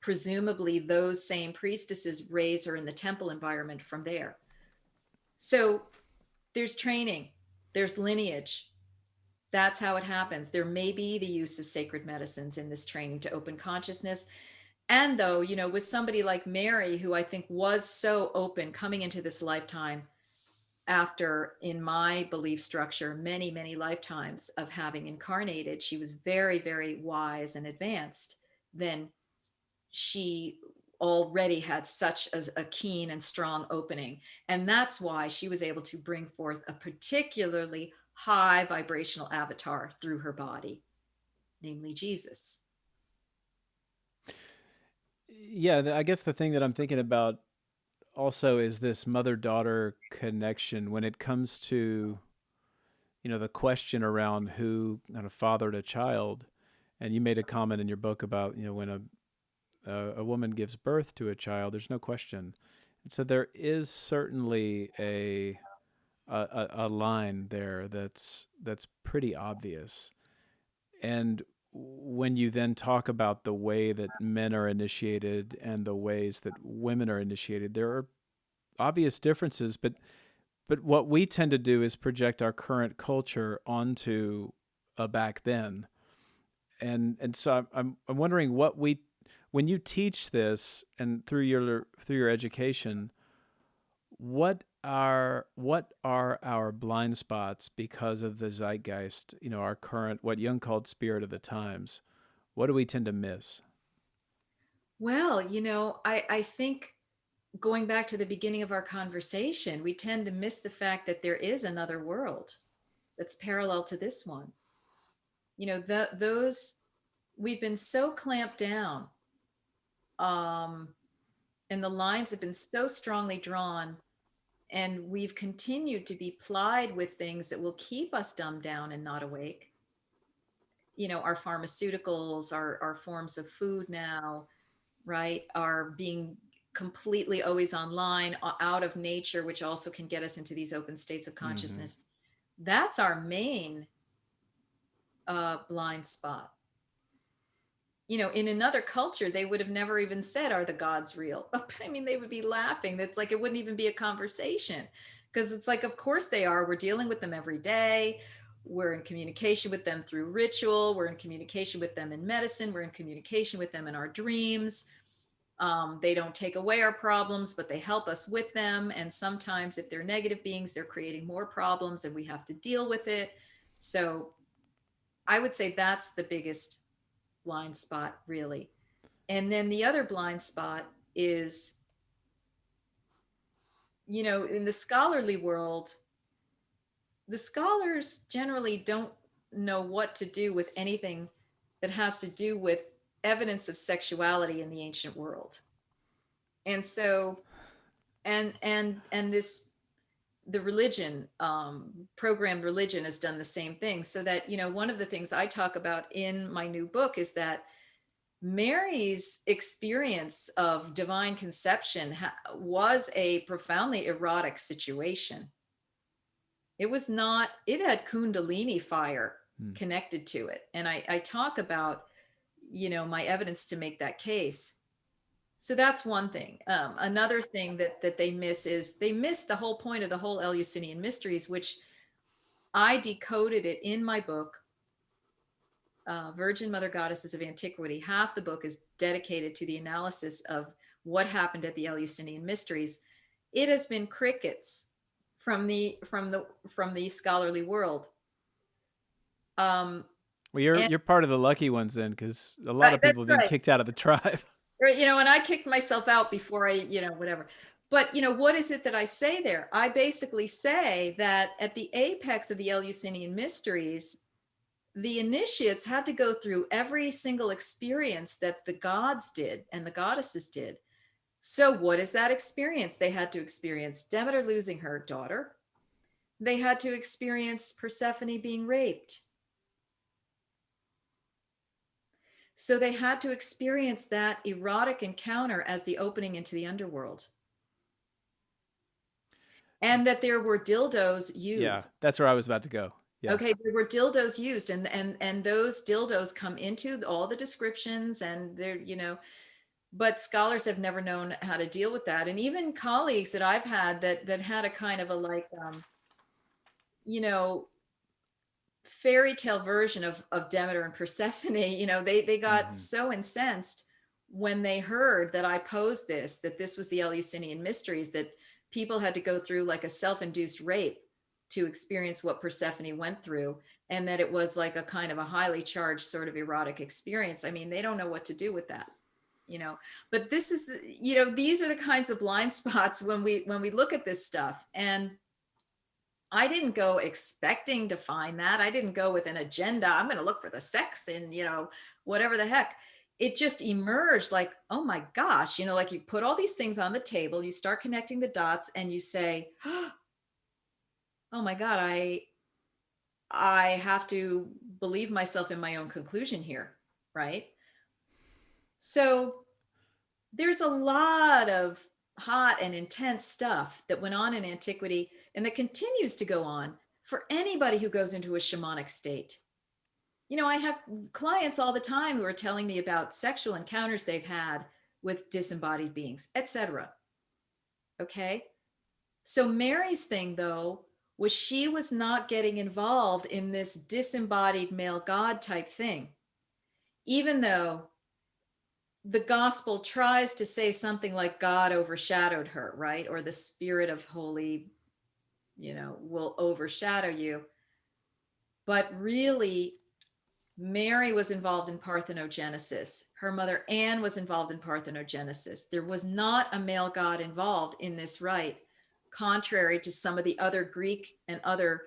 presumably those same priestesses raise her in the temple environment from there. So there's training, there's lineage. That's how it happens. There may be the use of sacred medicines in this training to open consciousness. And though, with somebody like Mary, who I think was so open coming into this lifetime after, in my belief structure, many, many lifetimes of having incarnated, she was very, very wise and advanced. Then she already had such a keen and strong opening. And that's why she was able to bring forth a particularly high vibrational avatar through her body, namely Jesus. Yeah, I guess the thing that I'm thinking about also is this mother-daughter connection when it comes to, the question around who kind of fathered a child. And you made a comment in your book about, when a woman gives birth to a child, there's no question. And so there is certainly a line there that's pretty obvious. And when you then talk about the way that men are initiated and the ways that women are initiated, there are obvious differences, but what we tend to do is project our current culture onto a back then. And so I'm wondering when you teach this and through your education, what are our blind spots because of the zeitgeist, our current, what Jung called spirit of the times? What do we tend to miss? Well, I think going back to the beginning of our conversation, we tend to miss the fact that there is another world that's parallel to this one. Those we've been so clamped down, um, and the lines have been so strongly drawn, and we've continued to be plied with things that will keep us dumbed down and not awake. Our pharmaceuticals, our forms of food now, right, are being completely always online, out of nature, which also can get us into these open states of Mm-hmm. consciousness. That's our main blind spot. In another culture, they would have never even said, "Are the gods real?" I mean, they would be laughing. It's like it wouldn't even be a conversation, because it's like, of course they are. We're dealing with them every day. We're in communication with them through ritual. We're in communication with them in medicine. We're in communication with them in our dreams. They don't take away our problems, but they help us with them. And sometimes, if they're negative beings, they're creating more problems and we have to deal with it. So I would say that's the biggest blind spot, really. And then the other blind spot is, in the scholarly world, the scholars generally don't know what to do with anything that has to do with evidence of sexuality in the ancient world. And so, and this, the religion, programmed religion has done the same thing. So that, one of the things I talk about in my new book is that Mary's experience of divine conception was a profoundly erotic situation. It was not, it had Kundalini fire Hmm. connected to it. And I talk about, my evidence to make that case. So that's one thing. Another thing that they miss is they miss the whole point of the whole Eleusinian mysteries, which I decoded it in my book, Virgin Mother Goddesses of Antiquity. Half the book is dedicated to the analysis of what happened at the Eleusinian mysteries. It has been crickets from the scholarly world. Well, you're And you're part of the lucky ones then, because a lot right, of that's people have been right. kicked out of the tribe. And I kicked myself out before whatever. But what is it that I say there? I basically say that at the apex of the Eleusinian mysteries, the initiates had to go through every single experience that the gods did and the goddesses did. So, what is that experience? They had to experience Demeter losing her daughter. They had to experience Persephone being raped. So, they had to experience that erotic encounter as the opening into the underworld. And that there were dildos Yeah, used. that's where I was about to go. Yeah. Okay, there were dildos used, and those dildos come into all the descriptions, and they're, but scholars have never known how to deal with that. And even colleagues that I've had that had a kind of a like, you know fairy tale version of Demeter and Persephone, they got Mm-hmm. so incensed when they heard that I posed this, that this was the Eleusinian mysteries, that people had to go through like a self-induced rape to experience what Persephone went through, and that it was like a kind of a highly charged sort of erotic experience. I mean, they don't know what to do with that, but this is these are the kinds of blind spots when we look at this stuff. And I didn't go expecting to find that. I didn't go with an agenda. I'm going to look for the sex in, whatever the heck. it just emerged like, oh my gosh, like you put all these things on the table, you start connecting the dots, and you say, oh my God, I have to believe myself in my own conclusion here, right? So there's a lot of hot and intense stuff that went on in antiquity and that continues to go on for anybody who goes into a shamanic state. I have clients all the time who are telling me about sexual encounters they've had with disembodied beings, etc. Okay. So Mary's thing, though, was she was not getting involved in this disembodied male God type thing, even though the gospel tries to say something like God overshadowed her, right? Or the spirit of holy, will overshadow you. But really, Mary was involved in parthenogenesis. Her mother Anne was involved in parthenogenesis. There was not a male god involved in this rite, contrary to some of the other Greek and other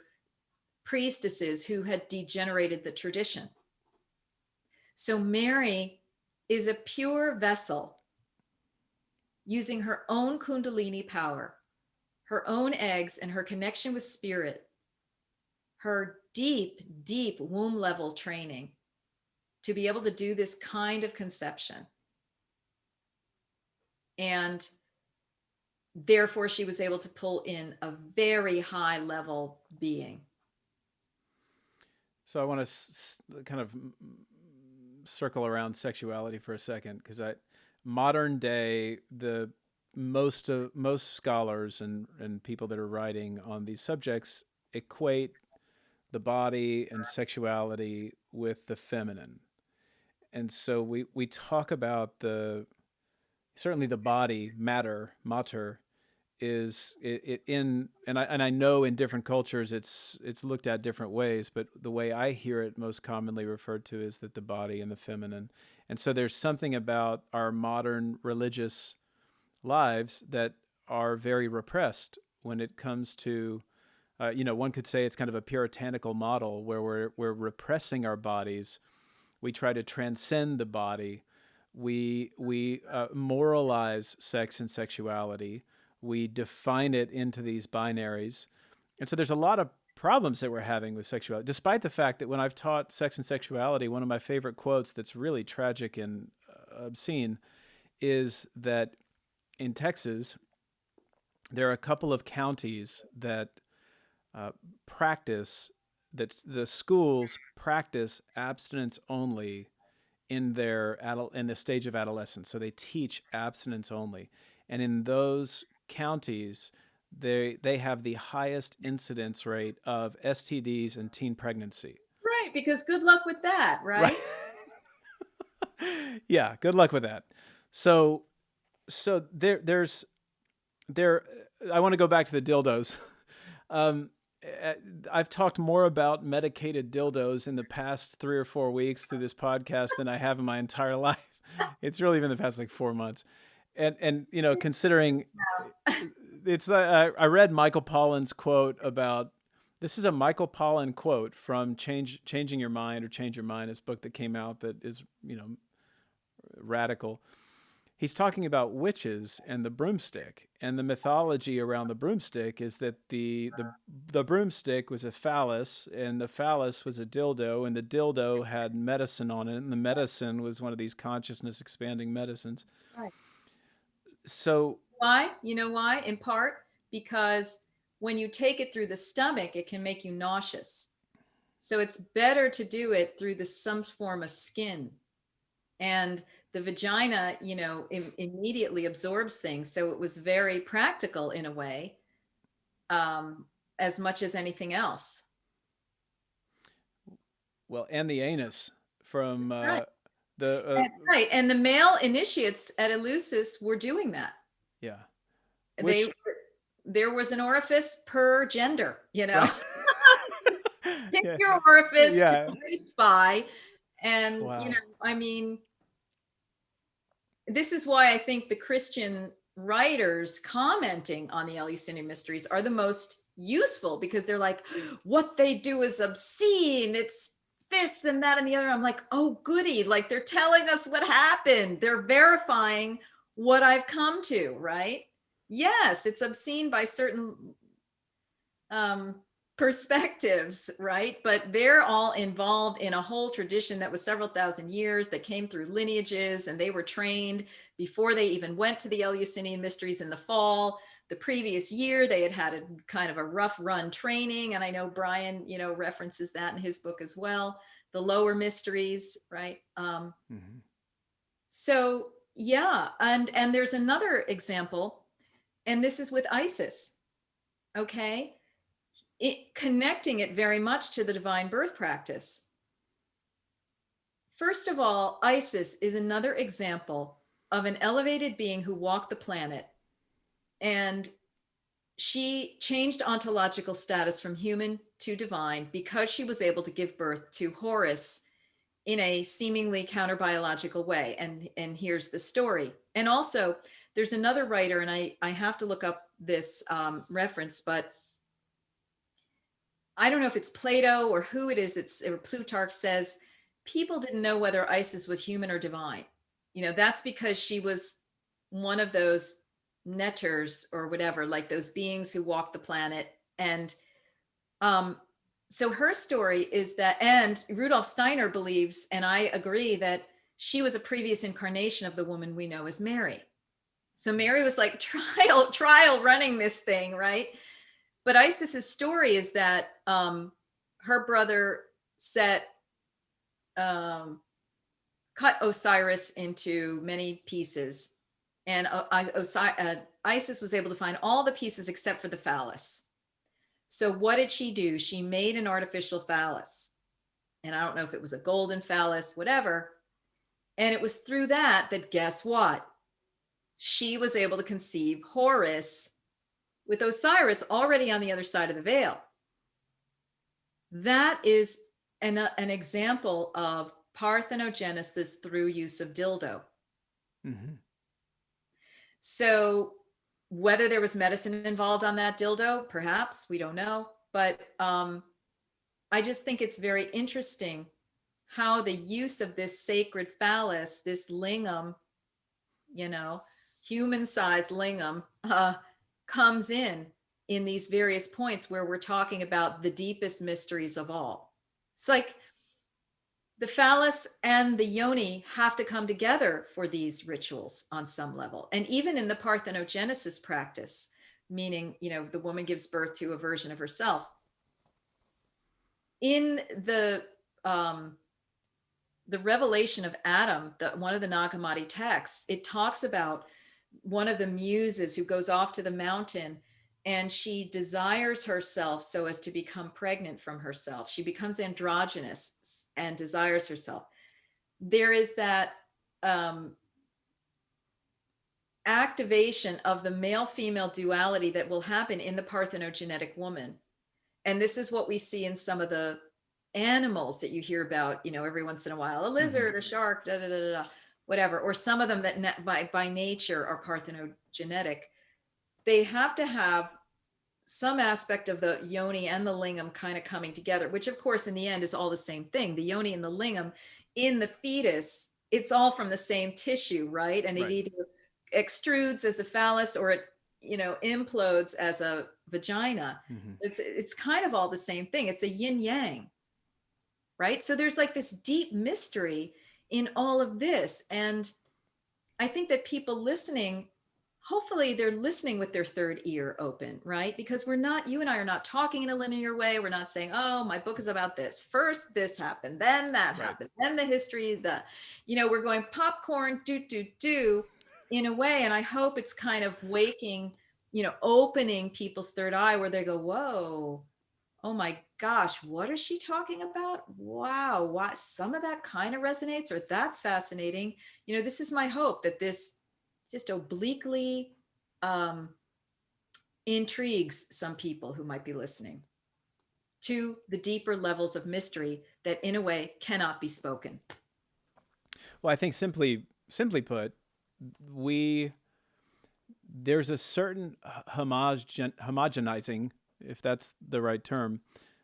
priestesses who had degenerated the tradition. So Mary is a pure vessel using her own Kundalini power, her own eggs, and her connection with spirit, her deep, deep womb level training to be able to do this kind of conception. And therefore, she was able to pull in a very high level being. So I want to kind of circle around sexuality for a second, because modern day, the most scholars and people that are writing on these subjects equate the body and sexuality with the feminine. And so we talk about certainly the body, matter is it in, and I know in different cultures it's looked at different ways, but the way I hear it most commonly referred to is that the body and the feminine. And so there's something about our modern religious lives that are very repressed when it comes to one could say it's kind of a puritanical model where we're repressing our bodies. We try to transcend the body. We moralize sex and sexuality. We define it into these binaries. And so there's a lot of problems that we're having with sexuality, despite the fact that when I've taught sex and sexuality, one of my favorite quotes that's really tragic and obscene is that in Texas, there are a couple of counties that that the schools practice abstinence only in the stage of adolescence. So they teach abstinence only. And in those counties, they have the highest incidence rate of STDs and teen pregnancy. Right, because good luck with that, right? Yeah, good luck with that. So I want to go back to the dildos. I've talked more about medicated dildos in the past 3 or 4 weeks through this podcast than I have in my entire life. It's really been the past like 4 months. And considering it's I read Michael Pollan's quote about, this is a Michael Pollan quote from Changing Your Mind or Change Your Mind, this book that came out that is, radical. He's talking about witches and the broomstick, and the mythology around the broomstick is that the broomstick was a phallus, and the phallus was a dildo, and the dildo had medicine on it, and the medicine was one of these consciousness expanding medicines. Right. So why? You know why? In part because when you take it through the stomach, it can make you nauseous. So it's better to do it through some form of skin. And the vagina, immediately absorbs things. So it was very practical in a way, as much as anything else. Well, and the anus from right. Right. And the male initiates at Eleusis were doing that. Yeah. There was an orifice per gender, Right. Pick Yeah. your orifice to reach by. And, wow. This is why I think the Christian writers commenting on the Eleusinian mysteries are the most useful, because they're like, what they do is obscene. It's this and that and the other. I'm like, oh, goody. Like they're telling us what happened. They're verifying what I've come to, right? Yes, it's obscene by certain perspectives, right? But they're all involved in a whole tradition that was several thousand years that came through lineages, and they were trained before they even went to the Eleusinian mysteries in the fall. The previous year, they had a kind of a rough run training. And I know Brian, references that in his book as well, the lower mysteries, right? So yeah. And there's another example, and this is with Isis. Okay. Connecting it very much to the divine birth practice. First of all, Isis is another example of an elevated being who walked the planet, and she changed ontological status from human to divine because she was able to give birth to Horus in a seemingly counter-biological way. And here's the story. And also, there's another writer, and I have to look up this reference, but I don't know if it's Plato or who it is or Plutarch says people didn't know whether Isis was human or divine. That's because she was one of those netters or whatever, like those beings who walk the planet. And so her story is that, and Rudolf Steiner believes, and I agree, that she was a previous incarnation of the woman we know as Mary. So Mary was like trial running this thing, right? But Isis's story is that her brother cut Osiris into many pieces, and Isis was able to find all the pieces except for the phallus. So what did she do? She made an artificial phallus, and I don't know if it was a golden phallus, whatever. And it was through that guess what? She was able to conceive Horus with Osiris already on the other side of the veil. That is an example of parthenogenesis through use of dildo. Mm-hmm. So whether there was medicine involved on that dildo, perhaps, we don't know. But I just think it's very interesting how the use of this sacred phallus, this lingam, human-sized lingam, comes in these various points where we're talking about the deepest mysteries of all. It's like the phallus and the yoni have to come together for these rituals on some level. And even in the parthenogenesis practice, meaning, the woman gives birth to a version of herself. In the revelation of Adam, one of the Nag Hammadi texts, it talks about one of the muses who goes off to the mountain, and she desires herself so as to become pregnant from herself. She becomes androgynous and desires herself. There is that activation of the male-female duality that will happen in the parthenogenetic woman. And this is what we see in some of the animals that you hear about, every once in a while, a lizard, a shark, whatever, or some of them that by nature are parthenogenetic. They have to have some aspect of the yoni and the lingam kind of coming together, which of course in the end is all the same thing. The yoni and the lingam in the fetus, it's all from the same tissue, right? And it either extrudes as a phallus or it, implodes as a vagina. Mm-hmm. It's kind of all the same thing. It's a yin yang, right? So there's like this deep mystery in all of this. And I think that people listening, hopefully they're listening with their third ear open, right? Because you and I are not talking in a linear way. We're not saying, oh, my book is about this. First, this happened, then that happened, then the history, we're going popcorn, do in a way. And I hope it's kind of waking, opening people's third eye where they go, whoa, oh my gosh, what is she talking about? Wow, what, some of that kind of resonates, or that's fascinating. This is my hope, that this just obliquely intrigues some people who might be listening to the deeper levels of mystery that in a way cannot be spoken. Well, I think simply put, there's a certain homogenizing, if that's the right term,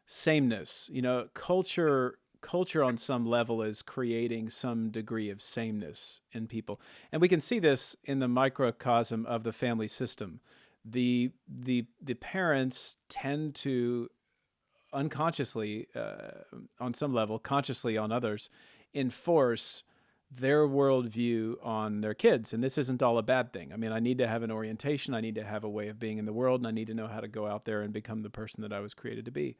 sameness. Culture culture on some level is creating some degree of sameness in people. And we can see this in the microcosm of the family system. The parents tend to unconsciously, on some level, consciously on others, enforce their worldview on their kids. And this isn't all a bad thing. I mean, I need to have an orientation. I need to have a way of being in the world, and I need to know how to go out there and become the person that I was created to be.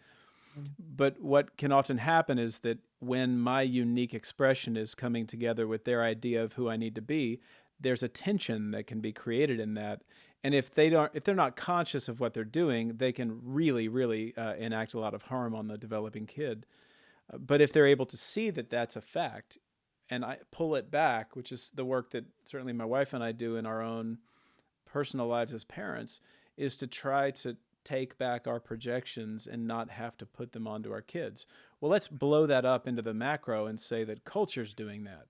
But what can often happen is that when my unique expression is coming together with their idea of who I need to be, there's a tension that can be created in that. And if they're not conscious of what they're doing, they can really, really enact a lot of harm on the developing kid. But if they're able to see that that's a fact, and I pull it back, which is the work that certainly my wife and I do in our own personal lives as parents, is to try to take back our projections and not have to put them onto our kids. Well, let's blow that up into the macro and say that culture's doing that.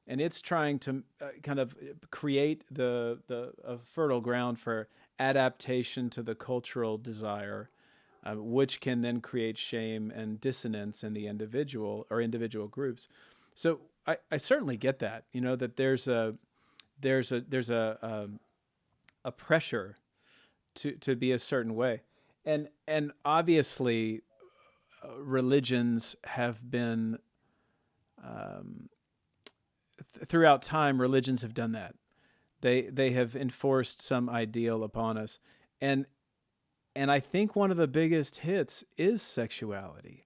And it's trying to kind of create a fertile ground for adaptation to the cultural desire, which can then create shame and dissonance in the individual or individual groups. So I certainly get that, that there's a pressure to be a certain way. And obviously religions have been, throughout time, religions have done that. They have enforced some ideal upon us. And I think one of the biggest hits is sexuality.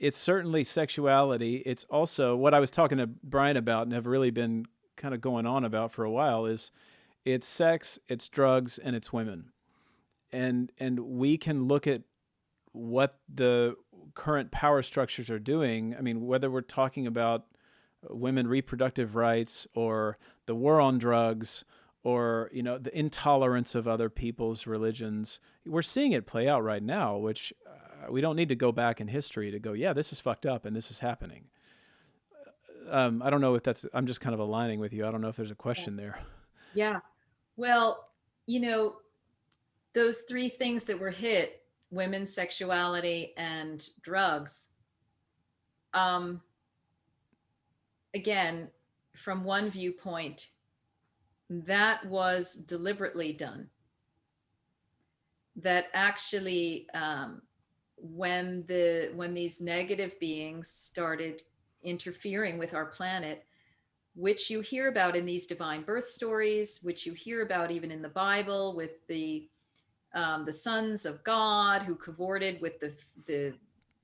It's certainly sexuality. It's also what I was talking to Brian about and have really been kind of going on about for a while is it's sex, it's drugs, and it's women. And we can look at what the current power structures are doing. I mean, whether we're talking about women reproductive rights or the war on drugs or, the intolerance of other people's religions, we're seeing it play out right now, which we don't need to go back in history to go, yeah, this is fucked up and this is happening. I don't know if I'm just kind of aligning with you. I don't know if there's a question there. Yeah. Well, those three things that were hit, women's sexuality and drugs, again, from one viewpoint, that was deliberately done. That actually, when these negative beings started interfering with our planet, which you hear about in these divine birth stories, which you hear about even in the Bible with the sons of God who cavorted with the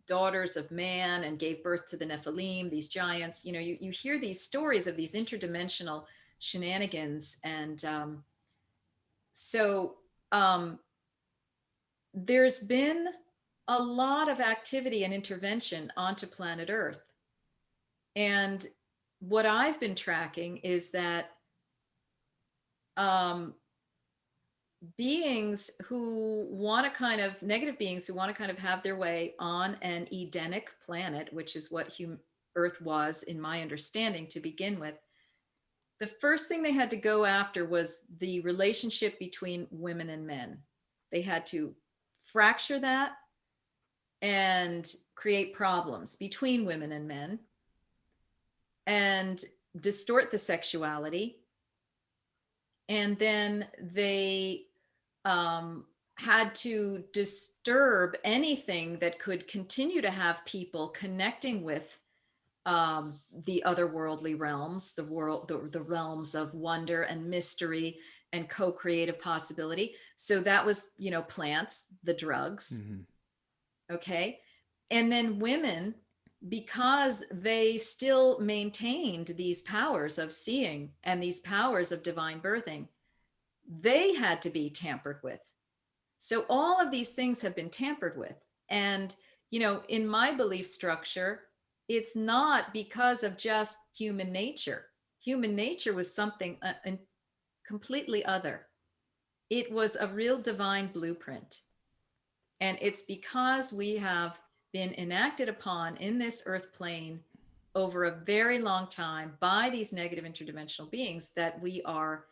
daughters of man and gave birth to the Nephilim, these giants. You hear these stories of these interdimensional shenanigans. And there's been a lot of activity and intervention onto planet Earth. And what I've been tracking is that beings who want to kind of negative beings who want to kind of have their way on an Edenic planet, which is what Earth was in my understanding to begin with, the first thing they had to go after was the relationship between women and men. They had to fracture that and create problems between women and men and distort the sexuality. And then they had to disturb anything that could continue to have people connecting with the otherworldly realms, the realms of wonder and mystery and co-creative possibility. So that was, plants, the drugs. Mm-hmm. Okay. And then women, because they still maintained these powers of seeing and these powers of divine birthing, they had to be tampered with. So all of these things have been tampered with. And, in my belief structure, it's not because of just human nature. Human nature was something completely other. It was a real divine blueprint. And it's because we have been enacted upon in this earth plane over a very long time by these negative interdimensional beings that we are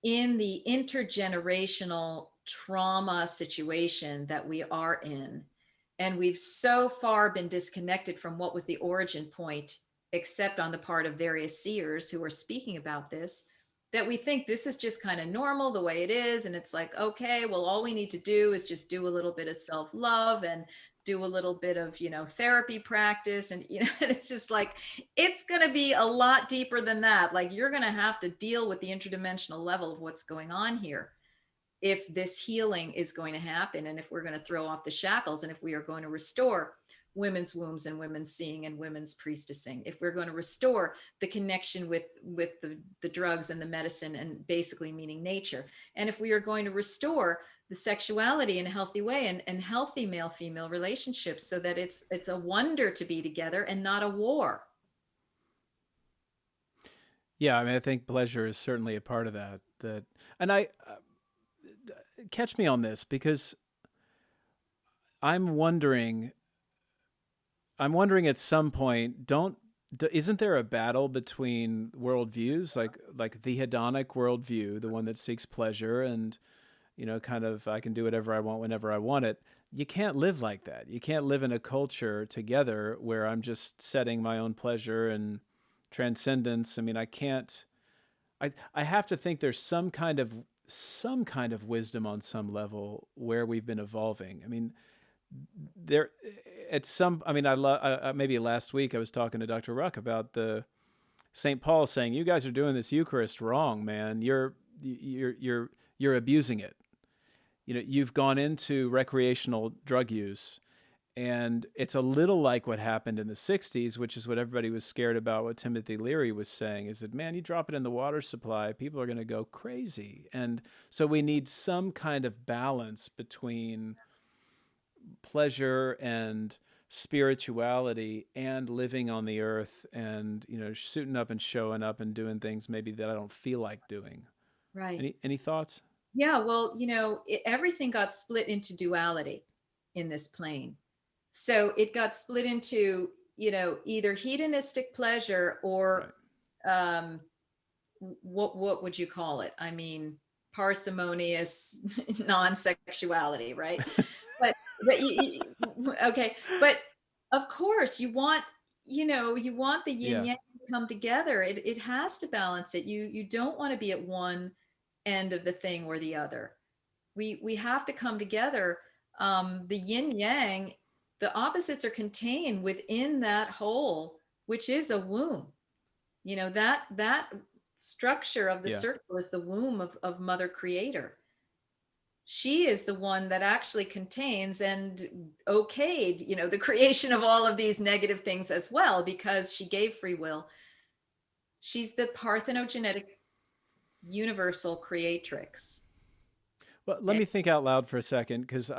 in the intergenerational trauma situation that we are in. And we've so far been disconnected from what was the origin point, except on the part of various seers who are speaking about this, that we think this is just kind of normal the way it is. And it's like, okay, well, all we need to do is just do a little bit of self-love and do a little bit of, therapy practice. And, it's just like, it's going to be a lot deeper than that. Like, you're going to have to deal with the interdimensional level of what's going on here if this healing is going to happen, and if we're going to throw off the shackles, and if we are going to restore women's wombs and women's seeing and women's priestessing, if we're going to restore the connection with the drugs and the medicine and basically meaning nature, and if we are going to restore the sexuality in a healthy way, and healthy male-female relationships, so that it's a wonder to be together and not a war. Yeah, I mean, I think pleasure is certainly a part of that. And I catch me on this, because I'm wondering at some point, isn't there a battle between worldviews, like the hedonic worldview, the one that seeks pleasure and, kind of, I can do whatever I want whenever I want it. You can't live like that. You can't live in a culture together where I'm just setting my own pleasure and transcendence. I mean, I can't. I have to think there's some kind of wisdom on some level where we've been evolving. I mean, there at some. I mean, maybe last week I was talking to Dr. Ruck about the St. Paul saying, "You guys are doing this Eucharist wrong, man. You're abusing it. You've gone into recreational drug use." And it's a little like what happened in the 60s, which is what everybody was scared about, what Timothy Leary was saying, is that, man, you drop it in the water supply, people are going to go crazy. And so we need some kind of balance between pleasure and spirituality and living on the earth and, suiting up and showing up and doing things maybe that I don't feel like doing. Right. Any thoughts? Yeah, well, everything got split into duality in this plane. So it got split into, either hedonistic pleasure or what would you call it? I mean, parsimonious non-sexuality, right? but okay, but of course you want the yin yang to come together. It has to balance it. You don't want to be at one end of the thing or the other. We have to come together. The yin yang, the opposites are contained within that whole, which is a womb. That structure of the circle is the womb of Mother Creator. She is the one that actually contains and okayed, the creation of all of these negative things as well, because she gave free will. She's the parthenogenetic universal creatrix. Well, let me think out loud for a second, because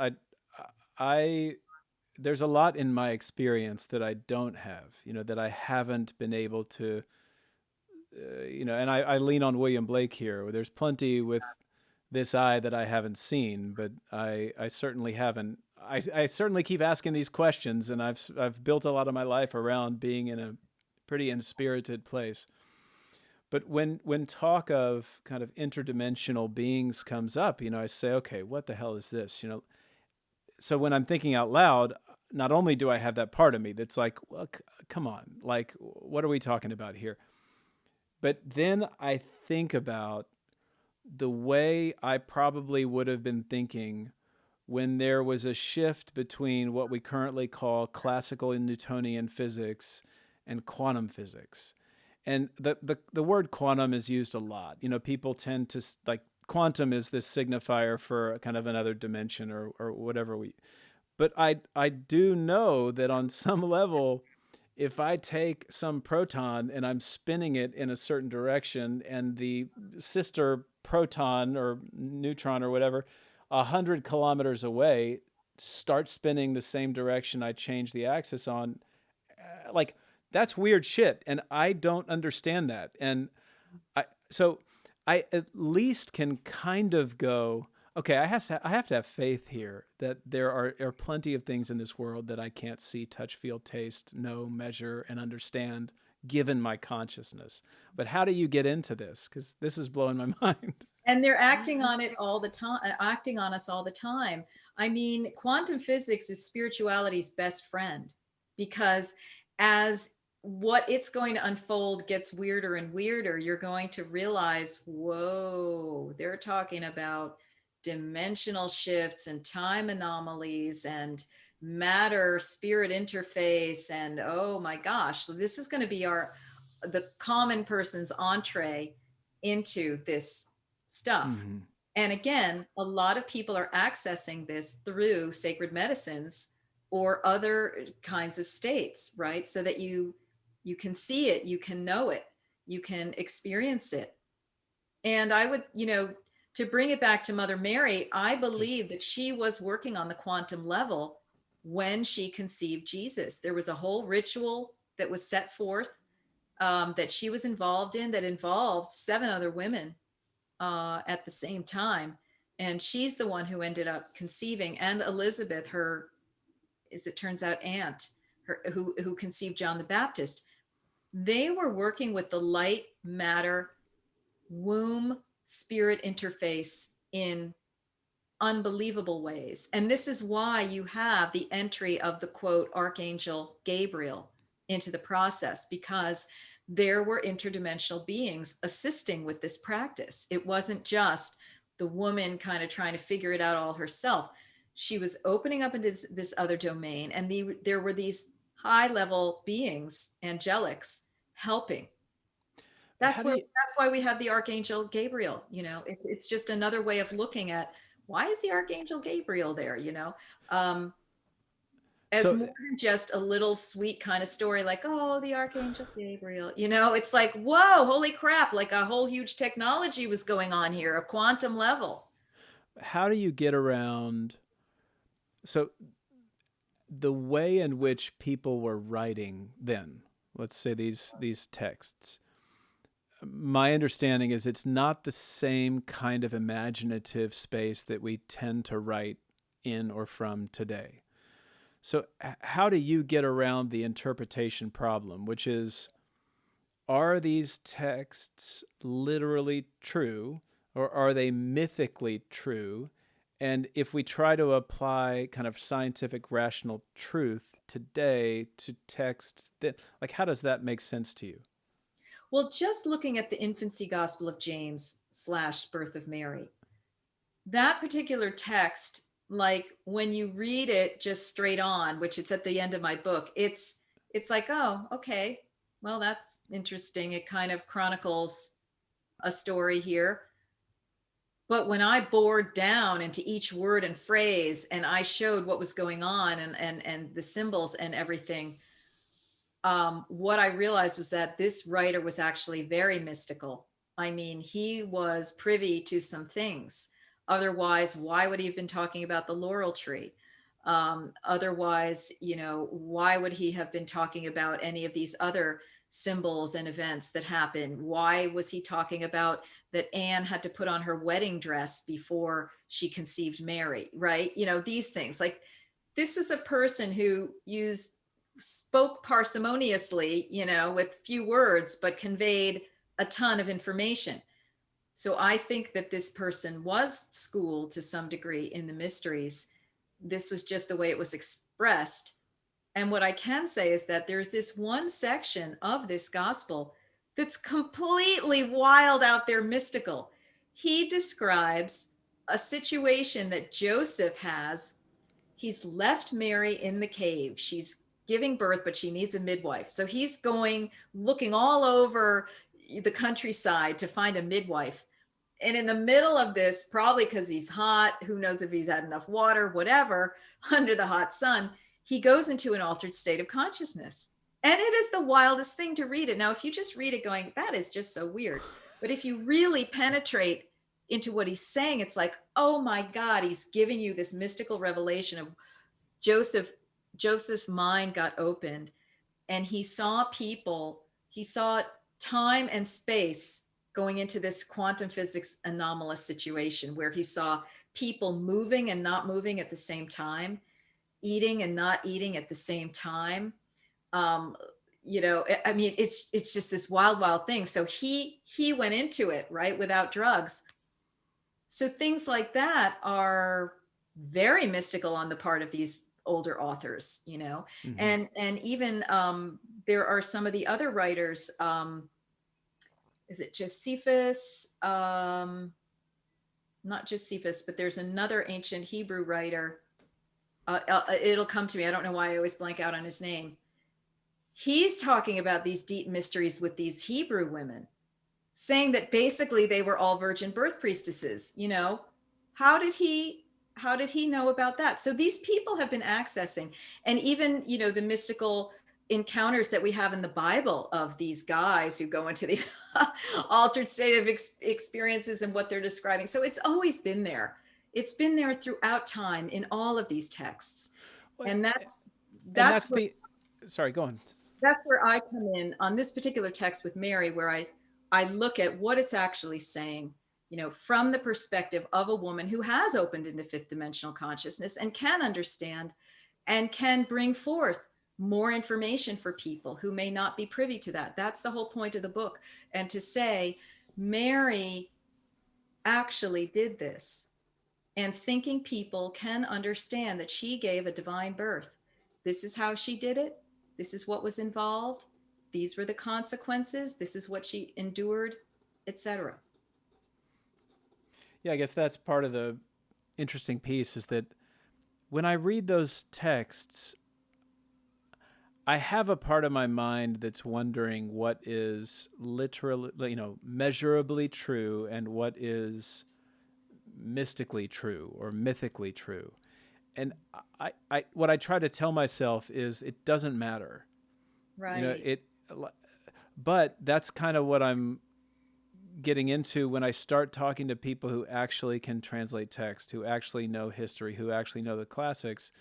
there's a lot in my experience that I don't have, that I haven't been able to, and I lean on William Blake here. There's plenty with this eye that I haven't seen, but I certainly haven't. I certainly keep asking these questions, and I've built a lot of my life around being in a pretty inspirited place. But when talk of kind of interdimensional beings comes up, I say, okay, what the hell is this? So when I'm thinking out loud, not only do I have that part of me that's like, well, come on, like, what are we talking about here? But then I think about the way I probably would have been thinking when there was a shift between what we currently call classical and Newtonian physics and quantum physics. And the word quantum is used a lot. People tend to, like, quantum is this signifier for kind of another dimension or whatever but I do know that on some level, if I take some proton and I'm spinning it in a certain direction, and the sister proton or neutron or whatever, 100 kilometers away, starts spinning the same direction I change the axis on, like, that's weird shit. And I don't understand that. And so I at least can kind of go, okay, I have to have faith here that there are plenty of things in this world that I can't see, touch, feel, taste, know, measure, and understand given my consciousness. But how do you get into this? Because this is blowing my mind. And they're acting on it all the time, acting on us all the time. I mean, quantum physics is spirituality's best friend, because as what it's going to unfold gets weirder and weirder, you're going to realize, whoa, they're talking about dimensional shifts and time anomalies and matter spirit interface. And oh my gosh, so this is going to be the common person's entree into this stuff. Mm-hmm. And again, a lot of people are accessing this through sacred medicines or other kinds of states, right? So that you can see it, you can know it, you can experience it. And I would, to bring it back to Mother Mary, I believe that she was working on the quantum level when she conceived Jesus. There was a whole ritual that was set forth, that she was involved in, that involved 7 other women at the same time. And she's the one who ended up conceiving, and Elizabeth, her, as it turns out, aunt, who conceived John the Baptist. They were working with the light matter womb spirit interface in unbelievable ways. And this is why you have the entry of the quote Archangel Gabriel into the process, because there were interdimensional beings assisting with this practice. It wasn't just the woman kind of trying to figure it out all herself. She was opening up into this other domain, and there were these high level beings, angelics, helping. That's why we have the Archangel Gabriel. It's just another way of looking at, why is the Archangel Gabriel there? As more than just a little sweet kind of story, like, oh, the Archangel Gabriel, it's like, whoa, holy crap, like a whole huge technology was going on here, a quantum level. How do you get around? So the way in which people were writing then, let's say these texts, my understanding is it's not the same kind of imaginative space that we tend to write in or from today. So how do you get around the interpretation problem, which is, are these texts literally true, or are they mythically true? And if we try to apply kind of scientific rational truth today to text, like, how does that make sense to you? Well, just looking at the infancy gospel of James / birth of Mary, that particular text, like when you read it just straight on, which it's at the end of my book, it's like, oh, okay, well, that's interesting. It kind of chronicles a story here. But when I bored down into each word and phrase, and I showed what was going on and the symbols and everything, what I realized was that this writer was actually very mystical. I mean, he was privy to some things. Otherwise, why would he have been talking about the laurel tree? Otherwise, why would he have been talking about any of these other symbols and events that happened? Why was he talking about that Anne had to put on her wedding dress before she conceived Mary, right? These things. Like, this was a person who spoke parsimoniously, with few words, but conveyed a ton of information. So I think that this person was schooled to some degree in the mysteries. This was just the way it was expressed. And what I can say is that there's this one section of this gospel that's completely wild out there mystical. He describes a situation that Joseph has. He's left Mary in the cave. She's giving birth, but she needs a midwife. So he's looking all over the countryside to find a midwife. And in the middle of this, probably because he's hot, who knows if he's had enough water, whatever, under the hot sun, he goes into an altered state of consciousness. And it is the wildest thing to read it. Now, if you just read it going, that is just so weird. But if you really penetrate into what he's saying, it's like, oh my God, he's giving you this mystical revelation of Joseph's mind got opened, and he saw time and space going into this quantum physics anomalous situation where he saw people moving and not moving at the same time, eating and not eating at the same time, I mean, it's just this wild, wild thing. So he went into it, right, without drugs. So things like that are very mystical on the part of these older authors, Hmm. and even there are some of the other writers. Is it Josephus? Not Josephus, but there's another ancient Hebrew writer. It'll come to me. I don't know why I always blank out on his name. He's talking about these deep mysteries with these Hebrew women, saying that basically they were all virgin birth priestesses. How did he know about that? So these people have been accessing, and even the mystical encounters that we have in the Bible of these guys who go into these altered state of experiences and what they're describing. So it's always been there. It's been there throughout time in all of these texts, Well, and that's and that's that's where the, sorry, go on. that's where I come in on this particular text with Mary, where I look at what it's actually saying, from the perspective of a woman who has opened into fifth dimensional consciousness and can understand and can bring forth more information for people who may not be privy to that. That's the whole point of the book. And to say, Mary actually did this, and thinking people can understand that she gave a divine birth. This is how she did it. This is what was involved. These were the consequences. This is what she endured, etc. Yeah, I guess that's part of the interesting piece is that when I read those texts, I have a part of my mind that's wondering what is literally, measurably true and what is mystically true or mythically true. And what I try to tell myself is it doesn't matter. Right. It, but that's kind of what I'm getting into when I start talking to people who actually can translate text, who actually know history, who actually know the classics.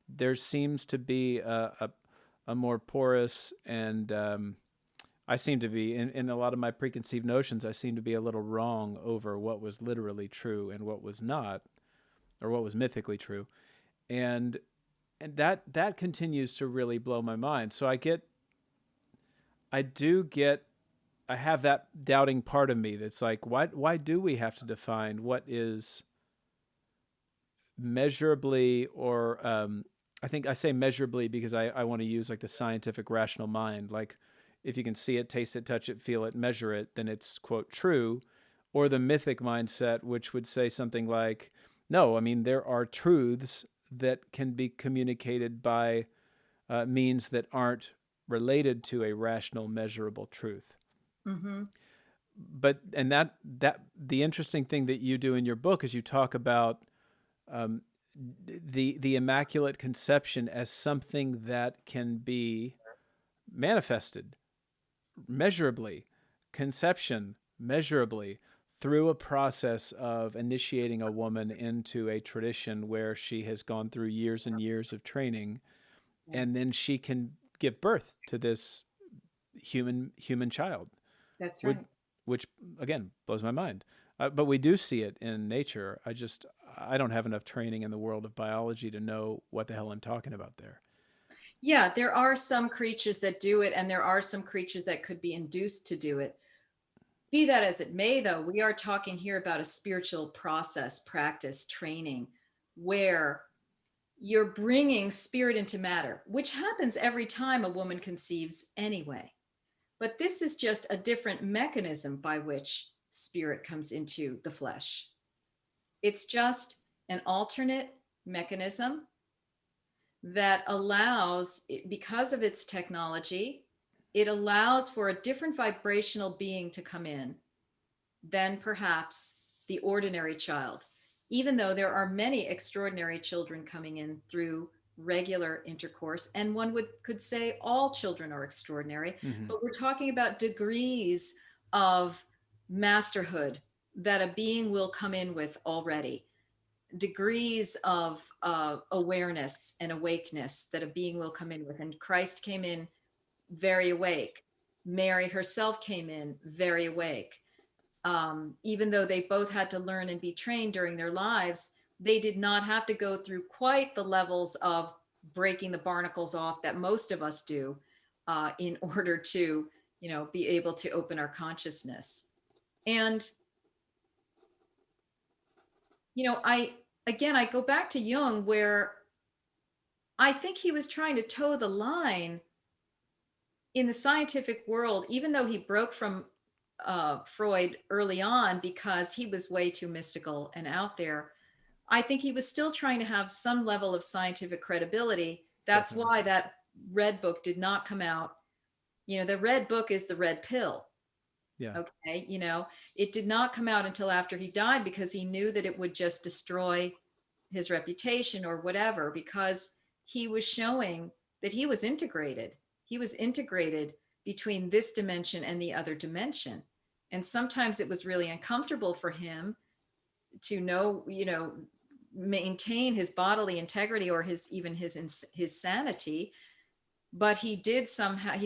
There seems to be a more porous and I seem to be in a lot of my preconceived notions. I seem to be a little wrong over what was literally true and what was not, or what was mythically true, and that continues to really blow my mind. So I do get, I have that doubting part of me that's like, why do we have to define what is measurably or I think I say measurably because I want to use like the scientific rational mind. Like if you can see it, taste it, touch it, feel it, measure it, then it's quote true. Or the mythic mindset, which would say something like, no, I mean, there are truths that can be communicated by means that aren't related to a rational, measurable truth. Mm-hmm. But and that the interesting thing that you do in your book is you talk about um, the immaculate conception as something that can be manifested measurably, conception measurably through a process of initiating a woman into a tradition where she has gone through years and years of training, Yeah, and then she can give birth to this human child, that's which, right. which again blows my mind. But we do see it in nature. I don't have enough training in the world of biology to know what the hell I'm talking about there. Yeah, there are some creatures that do it, and there are some creatures that could be induced to do it. Be that as it may, though, we are talking here about a spiritual process, practice, training, where you're bringing spirit into matter, which happens every time a woman conceives anyway. But this is just a different mechanism by which spirit comes into the flesh. It's just an alternate mechanism that allows, because of its technology, it allows for a different vibrational being to come in than perhaps the ordinary child, even though there are many extraordinary children coming in through regular intercourse. And one could say all children are extraordinary, Mm-hmm. but we're talking about degrees of masterhood that a being will come in with already, degrees of awareness and awakeness that a being will come in with. And Christ came in very awake. Mary herself came in very awake. Even though they both had to learn and be trained during their lives, they did not have to go through quite the levels of breaking the barnacles off that most of us do. in order to, be able to open our consciousness. And, I go back to Jung, where I think he was trying to toe the line in the scientific world, even though he broke from Freud early on because he was way too mystical and out there. I think he was still trying to have some level of scientific credibility. That's Definitely. why that red book did not come out. The red book is the red pill. Yeah. Okay. It did not come out until after he died, because he knew that it would just destroy his reputation or whatever, because he was showing that he was integrated. He was integrated between this dimension and the other dimension. And sometimes it was really uncomfortable for him to maintain his bodily integrity or his sanity. But he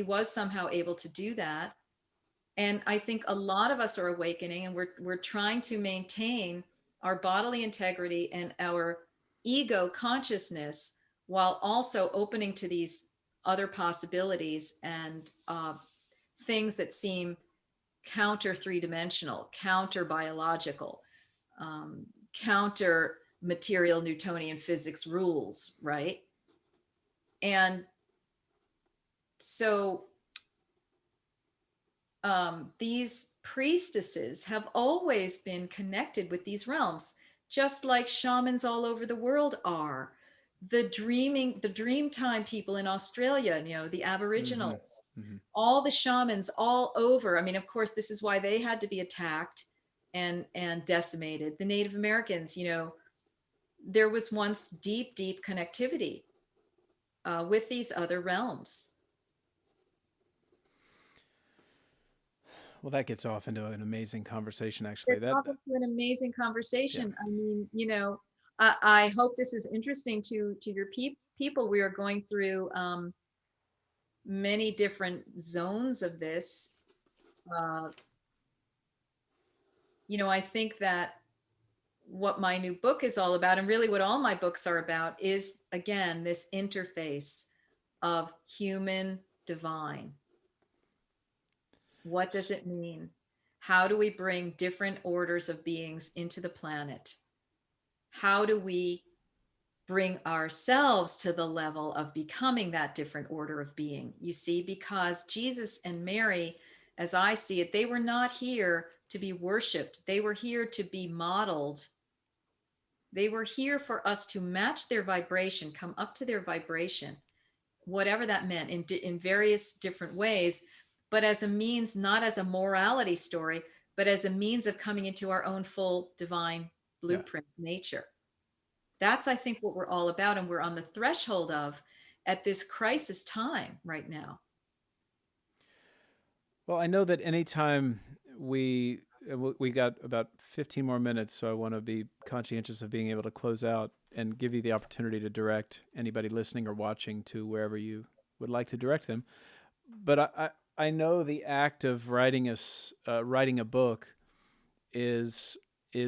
was somehow able to do that. And I think a lot of us are awakening, and we're trying to maintain our bodily integrity and our ego consciousness, while also opening to these other possibilities and things that seem counter three-dimensional, counter biological, counter material Newtonian physics rules, right? And so these priestesses have always been connected with these realms, just like shamans all over the world are. The dream time people in Australia, the Mm-hmm. Aboriginals, Mm-hmm. all the shamans all over. I mean, of course, this is why they had to be attacked and decimated. The Native Americans, there was once deep, deep connectivity with these other realms. Well, that gets off into an amazing conversation, actually. It's That, off into an amazing yeah. conversation. I mean, I hope this is interesting to your people. We are going through many different zones of this. Uh, I think that what my new book is all about, and really what all my books are about, is again this interface of human divine. What does it mean? How do we bring different orders of beings into the planet? How do we bring ourselves to the level of becoming that different order of being? You see, because Jesus and Mary, as I see it, they were not here to be worshiped. They were here to be modeled. They were here for us to match their vibration, come up to their vibration, whatever that meant, in various different ways, but as a means, not as a morality story, but as a means of coming into our own full divine Yeah. blueprint nature. That's, I think, what we're all about, and we're on the threshold of at this crisis time right now. Well, I know that anytime we got about 15 more minutes, so I want to be conscientious of being able to close out and give you the opportunity to direct anybody listening or watching to wherever you would like to direct them. But I know the act of writing a book is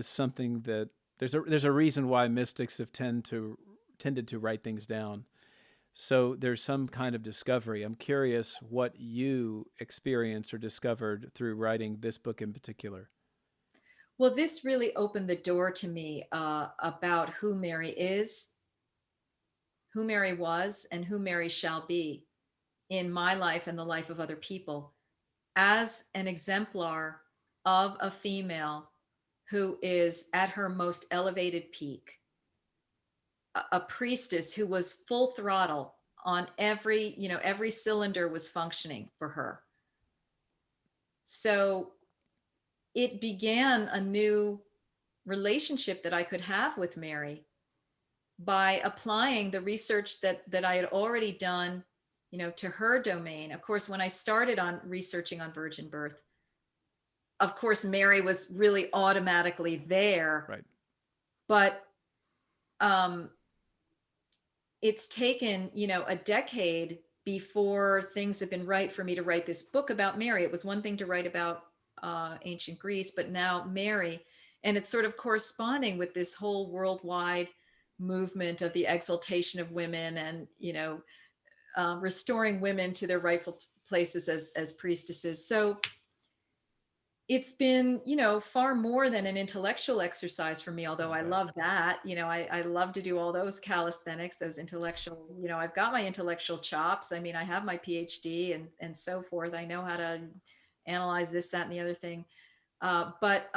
something that there's a reason why mystics have tended to write things down. So there's some kind of discovery. I'm curious what you experienced or discovered through writing this book in particular. Well, this really opened the door to me about who Mary is, who Mary was, and who Mary shall be in my life and the life of other people, as an exemplar of a female who is at her most elevated peak, a priestess who was full throttle on every cylinder was functioning for her. So it began a new relationship that I could have with Mary by applying the research that I had already done, to her domain. Of course, when I started on researching on virgin birth, of course, Mary was really automatically there. Right. But um, it's taken, a decade before things have been right for me to write this book about Mary. It was one thing to write about ancient Greece, but now Mary. And it's sort of corresponding with this whole worldwide movement of the exaltation of women and, restoring women to their rightful places as priestesses. So it's been, far more than an intellectual exercise for me, although I love that. I love to do all those calisthenics, those intellectual, I've got my intellectual chops. I mean, I have my PhD and so forth. I know how to analyze this, that, and the other thing. But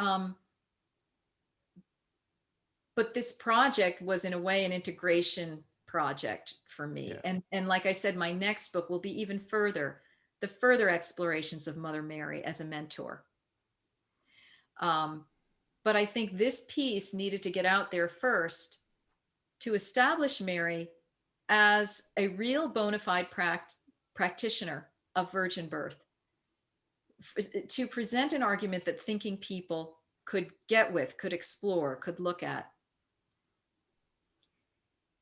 this project was in a way an integration project for me. Yeah. And like I said, my next book will be even further, the further explorations of Mother Mary as a mentor. But I think this piece needed to get out there first to establish Mary as a real bona fide practitioner of virgin birth, to present an argument that thinking people could get with, could explore, could look at.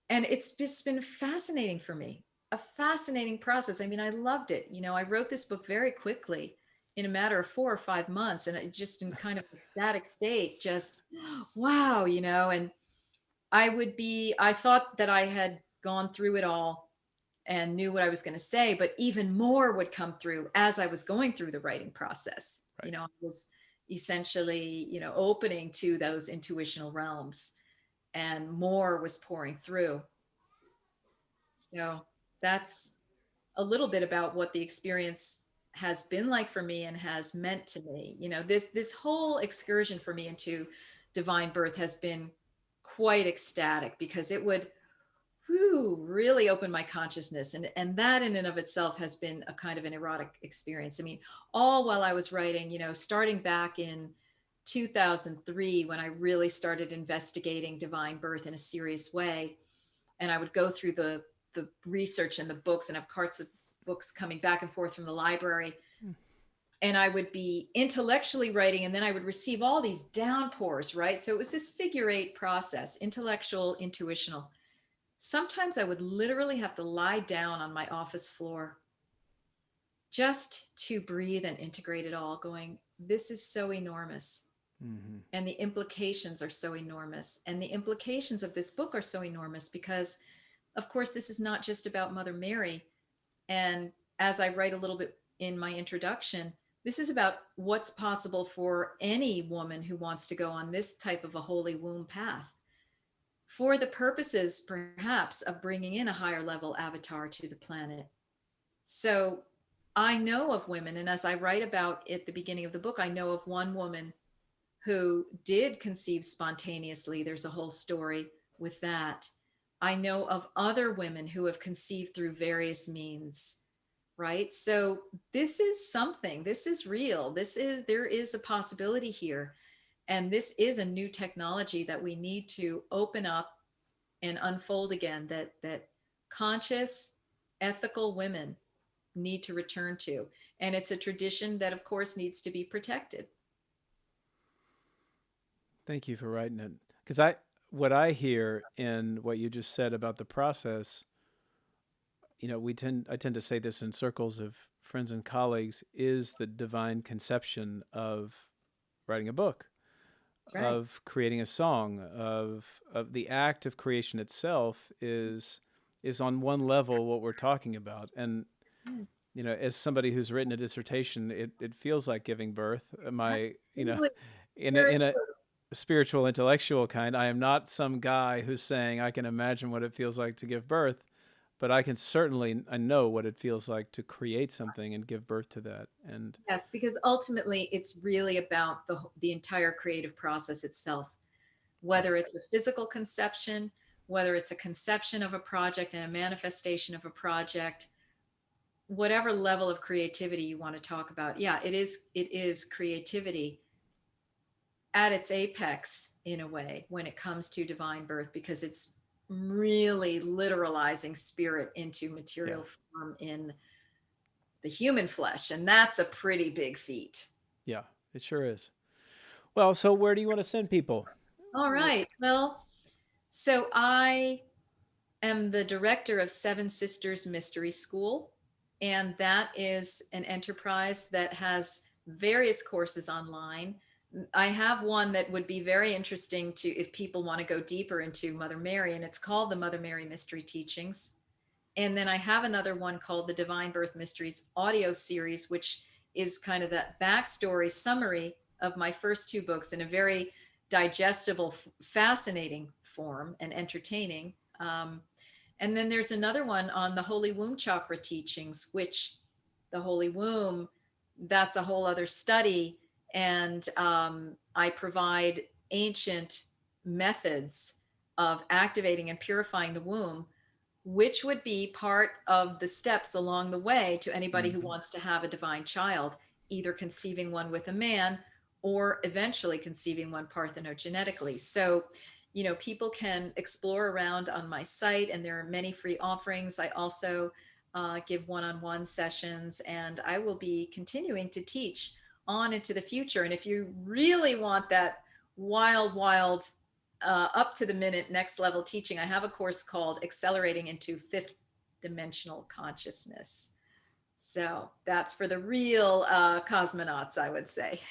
And it's just been fascinating for me, a fascinating process. I mean, I loved it. I wrote this book very quickly in a matter of 4 or 5 months, and it just in kind of ecstatic state, just wow, and I thought that I had gone through it all and knew what I was going to say, but even more would come through as I was going through the writing process. Right. I was essentially, opening to those intuitional realms, and more was pouring through. So that's a little bit about what the experience has been like for me and has meant to me. This whole excursion for me into divine birth has been quite ecstatic, because it would really open my consciousness, and that in and of itself has been a kind of an erotic experience. I mean, all while I was writing, starting back in 2003, when I really started investigating divine birth in a serious way, and I would go through the research and the books, and have carts of books coming back and forth from the library. And I would be intellectually writing, and then I would receive all these downpours, right? So it was this figure 8 process, intellectual, intuitional. Sometimes I would literally have to lie down on my office floor just to breathe and integrate it all, going, this is so enormous. Mm-hmm. And the implications are so enormous. And the implications of this book are so enormous because, of course, this is not just about Mother Mary. And as I write a little bit in my introduction, this is about what's possible for any woman who wants to go on this type of a holy womb path, for the purposes perhaps of bringing in a higher level avatar to the planet. So I know of women, and as I write about at the beginning of the book, I know of one woman who did conceive spontaneously. There's a whole story with that. I know of other women who have conceived through various means, right? So this is something, this is real. There is a possibility here. And this is a new technology that we need to open up and unfold again, that conscious, ethical women need to return to. And it's a tradition that, of course, needs to be protected. Thank you for writing it. Because what I hear in what you just said about the process, I tend to say this in circles of friends and colleagues, is the divine conception of writing a book, right, of creating a song, of the act of creation itself is on one level what we're talking about. And yes, as somebody who's written a dissertation, it feels like giving birth. In a spiritual, intellectual kind. I am not some guy who's saying I can imagine what it feels like to give birth, but I know what it feels like to create something and give birth to that. And yes, because ultimately it's really about the entire creative process itself, whether it's a physical conception, whether it's a conception of a project and a manifestation of a project, whatever level of creativity you want to talk about. Yeah, it is creativity at its apex in a way when it comes to divine birth, because it's really literalizing spirit into material form in the human flesh. And that's a pretty big feat. Yeah, it sure is. Well, so where do you want to send people? All right. Well, so I am the director of Seven Sisters Mystery School, and that is an enterprise that has various courses online. I have one that would be very interesting to if people want to go deeper into Mother Mary, and it's called the Mother Mary Mystery Teachings. And then I have another one called the Divine Birth Mysteries audio series, which is kind of that backstory summary of my first two books in a very digestible, fascinating form and entertaining. And then there's another one on the Holy Womb Chakra teachings, which the Holy Womb, that's a whole other study. And I provide ancient methods of activating and purifying the womb, which would be part of the steps along the way to anybody who wants to have a divine child, either conceiving one with a man or eventually conceiving one parthenogenetically. So, you know, people can explore around on my site, and there are many free offerings. I also give one-on-one sessions, and I will be continuing to teach on into the future. And if you really want that wild, up to the minute next level teaching, I have a course called Accelerating into Fifth Dimensional Consciousness. So that's for the real cosmonauts, I would say.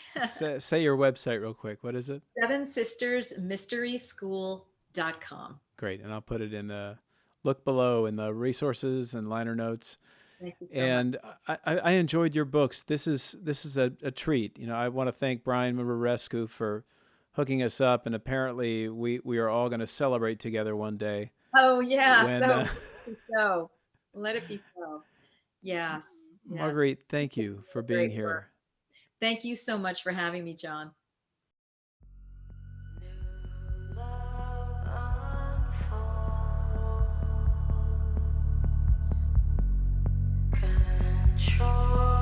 Say your website real quick. What is it? SevenSistersMysteryschool.com. Great. And I'll put it in the look below in the resources and liner notes. Thank you so And much. I enjoyed your books. This is a treat. You know, I want to thank Brian Marescu for hooking us up, and apparently we are all going to celebrate together one day. Oh yeah, When, so let it be so. Yes. Marguerite, thank you for being here. Work. Thank you so much for having me, John. Control.